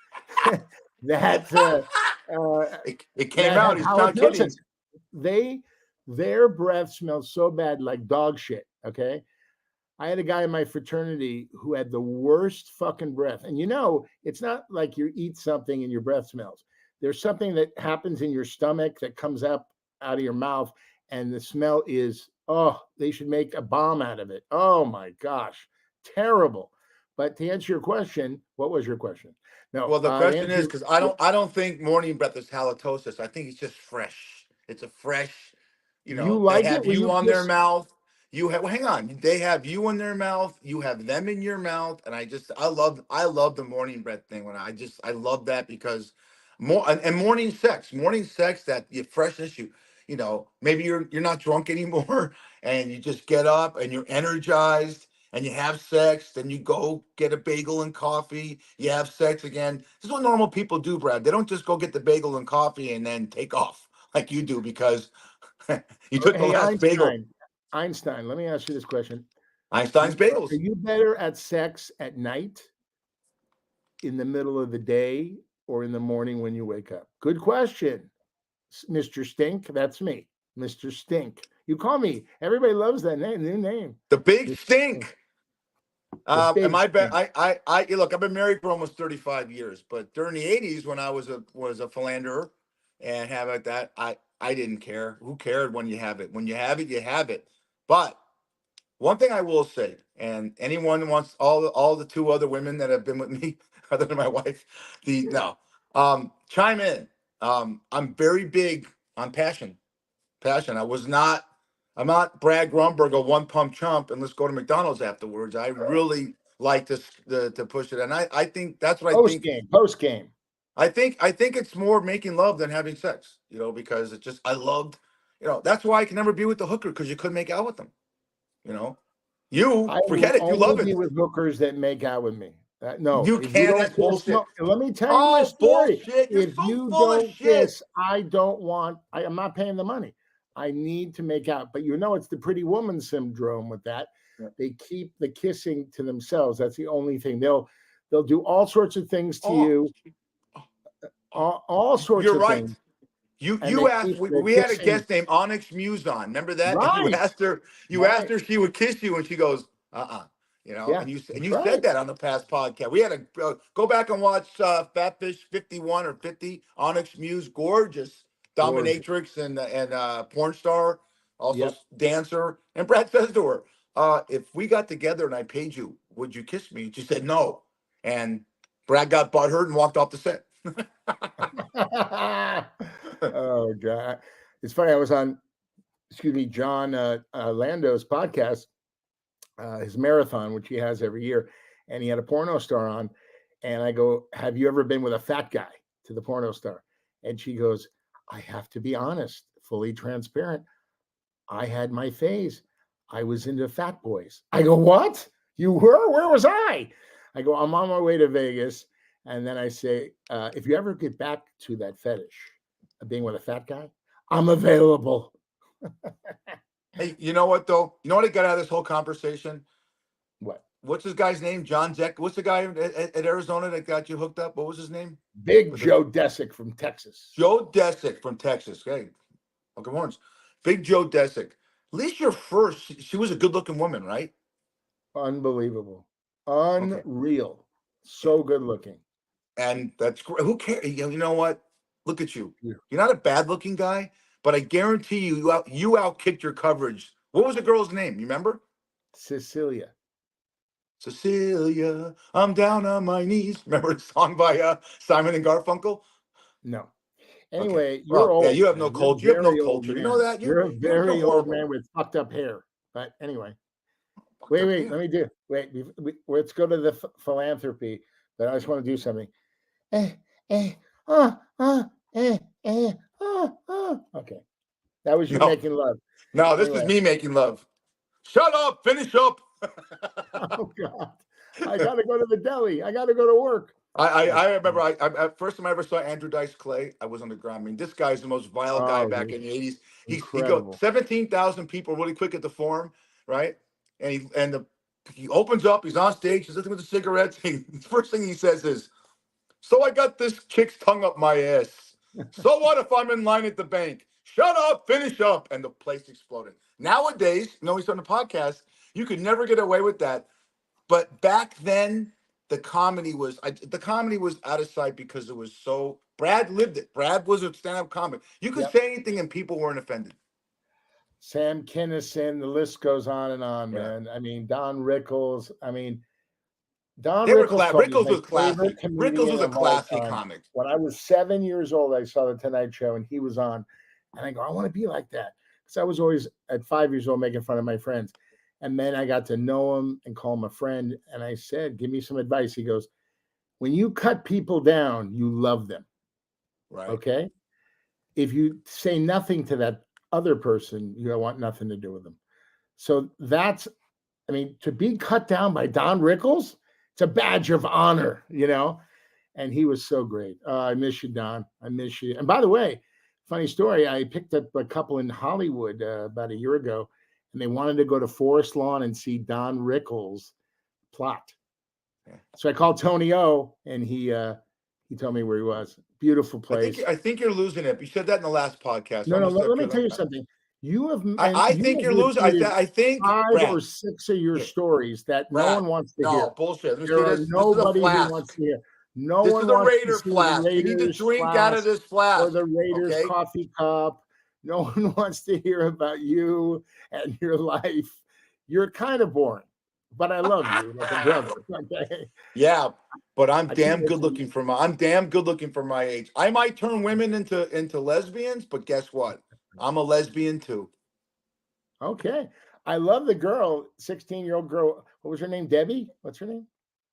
it came out. He's not kidding. Their breath smells so bad, like dog shit. Okay. I had a guy in my fraternity who had the worst fucking breath. And it's not like you eat something and your breath smells. There's something that happens in your stomach that comes up out of your mouth, and the smell is, they should make a bomb out of it. Oh my gosh. Terrible. But to answer your question, what was your question? No. Well, the question is, because I don't think morning breath is halitosis. I think it's just fresh. It's a fresh, like they have it you on their mouth. Hang on. They have you in their mouth. You have them in your mouth. And I love the morning breath thing. I love that because morning sex, that your freshness, maybe you're not drunk anymore and you just get up and you're energized and you have sex, then you go get a bagel and coffee, you have sex again. This is what normal people do, Brad. They don't just go get the bagel and coffee and then take off like you do because you took the last bagel. Einstein, let me ask you this question. Einstein's bagels. Are you better at sex at night, in the middle of the day, or in the morning when you wake up? Good question, Mr. Stink. That's me, Mr. Stink. You call me. Everybody loves that name. New name. The Big Stink. Look, I've been married for almost 35 years, but during the 80s when I was a philanderer and have like that, I didn't care. Who cared when you have it? When you have it, you have it. But One thing I will say, and anyone wants all the two other women that have been with me, other than my wife, chime in. I'm very big on passion. I'm not Brad Grunberg, a one pump chump, and let's go to McDonald's afterwards. I really like to push it, and I think that's what I think. Post game. I think it's more making love than having sex, because it's just I loved, that's why I can never be with the hooker, because you couldn't make out with them, forget it, you love it. I with hookers that make out with me. No, you can't. That's bullshit. No, let me tell you my story. Bullshit. If you don't kiss, I don't want. I'm not paying the money. I need to make out, but it's the pretty woman syndrome with that. Yeah. They keep the kissing to themselves. That's the only thing. They'll do all sorts of things to you. All sorts You're of right. things. You asked. We had a guest named Onyx Muson. Remember that? Right. And you asked her. You asked her if she would kiss you, and she goes, Yeah, and you said that on the past podcast. We had to go back and watch Fatfish 51 or 50. Onyx Muse, gorgeous dominatrix and porn star, also dancer. And Brad says to her, "If we got together and I paid you, would you kiss me?" And she said no. And Brad got butthurt and walked off the set. Oh God, it's funny. I was on, John Lando's podcast. His marathon, which he has every year, and he had a porno star on, and I go, "Have you ever been with a fat guy?" to the porno star, and she goes, "I have to be honest, fully transparent. I had my phase. I was into fat boys." I go, "What? You were? Where was I?" I go, "I'm on my way to Vegas," and then I say, "If you ever get back to that fetish of being with a fat guy, I'm available." Hey, you know what though? You know what I got out of this whole conversation? What? What's this guy's name? John Zeck. What's the guy at Arizona that got you hooked up? What was his name? Big Joe Desick from Texas. Joe Desick from Texas. Hey, good morning. Big Joe Desick. At least your first, she was a good-looking woman, right? Unbelievable. Unreal. Okay. So good looking. And that's great. Who cares? You know what? Look at you. Yeah. You're not a bad-looking guy. But I guarantee you outkicked your coverage. What was the girl's name? You remember? Cecilia, I'm down on my knees. Remember the song by Simon and Garfunkel? No. Anyway, okay. You're old. Yeah, you have no culture. You have no culture. You know that? You're a very old man with fucked up hair. But anyway, wait. Let me do. Wait. Let's go to the philanthropy. But I just want to do something. Okay. That was you making love. No, this is me making love. Shut up. Finish up. Oh, God. I got to go to the deli. I got to go to work. I remember I first time I ever saw Andrew Dice Clay, I was on the ground. I mean, this guy's the most vile guy back in the 80s. He goes 17,000 people really quick at the forum, right? And he opens up, he's on stage, he's listening with the cigarettes. The first thing he says is, "So I got this chick's tongue up my ass. So what if I'm in line at the bank? Shut up, finish up." And the place exploded. Nowadays, he's on the podcast, you could never get away with that. But back then, the comedy was out of sight because it was so. Brad lived it. Brad was a stand-up comic. You could say anything and people weren't offended. Sam Kinison, the list goes on and on, man. I mean, Don Rickles. Rickles was classy. Rickles was a classy comic. When I was 7 years old, I saw the Tonight Show and he was on, and I go, I want to be like that, because I was always at 5 years old making fun of my friends. And then I got to know him and call him a friend. And I said, "Give me some advice." He goes, "When you cut people down, you love them. Right. Okay. If you say nothing to that other person, you don't want nothing to do with them." So to be cut down by Don Rickles, it's a badge of honor, And he was so great. I miss you, Don. I miss you. And by the way, funny story, I picked up a couple in Hollywood about a year ago. And they wanted to go to Forest Lawn and see Don Rickles' plot. Yeah. So I called Tony O, and he told me where he was. Beautiful place. I think you're losing it. You said that in the last podcast. No. Let me tell you something. You have. I think you're losing. I think 5 or 6 of your stories that no one wants to hear. No bullshit. Nobody who wants to hear. This is the Raider flask. You need to drink out of this flask. Or the Raiders coffee cup. No one wants to hear about you and your life. You're kind of boring, but I love you like a brother. Okay? Yeah, but I'm I damn think good it's- looking for my age. I might turn women into lesbians, but guess what? I'm a lesbian too. Okay. I love the girl, 16-year-old girl. What was her name? Debbie? What's her name?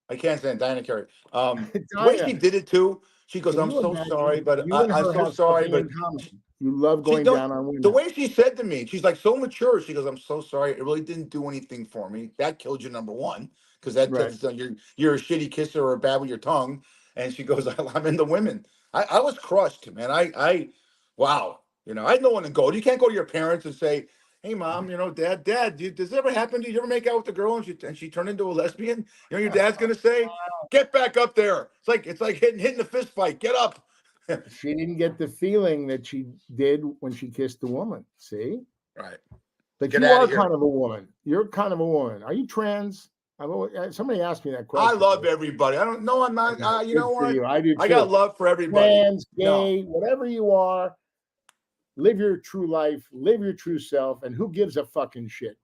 I can't stand Diana Carey. The way she did it too, she goes, Can "I'm you so imagine? sorry, but You and I'm her so have sorry, something but in common. You love going don't- down on women. the way she said to me, she's like so mature. She goes, "I'm so sorry. It really didn't do anything for me. That killed you, number one, because that's you're a shitty kisser or bad with your tongue." And she goes, "I'm into women." I was crushed, man. Wow. You know, I had no one to go to. You can't go to your parents and say, "Hey, mom, dad, does it ever happen to you? You ever make out with a girl and she turned into a lesbian?" You know, your dad's gonna say, "Get back up there." It's like hitting a fist fight. Get up. She didn't get the feeling that she did when she kissed the woman. See? Right. But Get you outta are here. kind of a woman. You're kind of a woman. Are you trans? Somebody asked me that I question. love everybody. I don't know. I'm not. You Good know for what? you. I do too. I got love for everybody. Trans, No. gay, whatever you are, live your true life, live your true self, and who gives a fucking shit?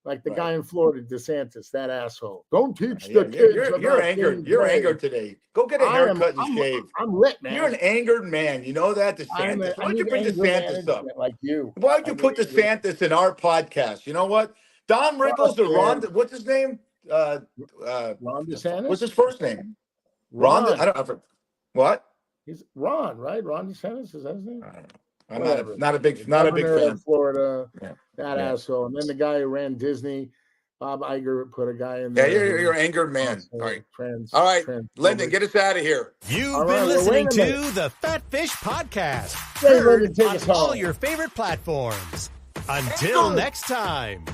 Like the guy in Florida, DeSantis, that asshole. Don't teach the kids. You're angered. being You're gay. angered today. Go get a haircut and shave. I'm lit, man. You're an angered man. You know that, DeSantis. Why don't you bring DeSantis up? Like you. Why don't you put DeSantis in our podcast? You know what? Don Rickles or Ron? What's his name? Ron DeSantis. What's his first name? Ron. I don't. What? He's Ron, right? Ron DeSantis, is that his name? I don't know. I'm not a big fan. Of Florida, Yeah. that asshole. And then the guy who ran Disney, Bob Iger, put a guy in Yeah, there. you're an angered man. All right. Trans, All right, trans- Lyndon, get us out of here. You've All been right, well, listening wait a to minute. the Fat Fish Podcast. Hey, Heard Lyndon, take on us all home. your favorite platforms. Until next time.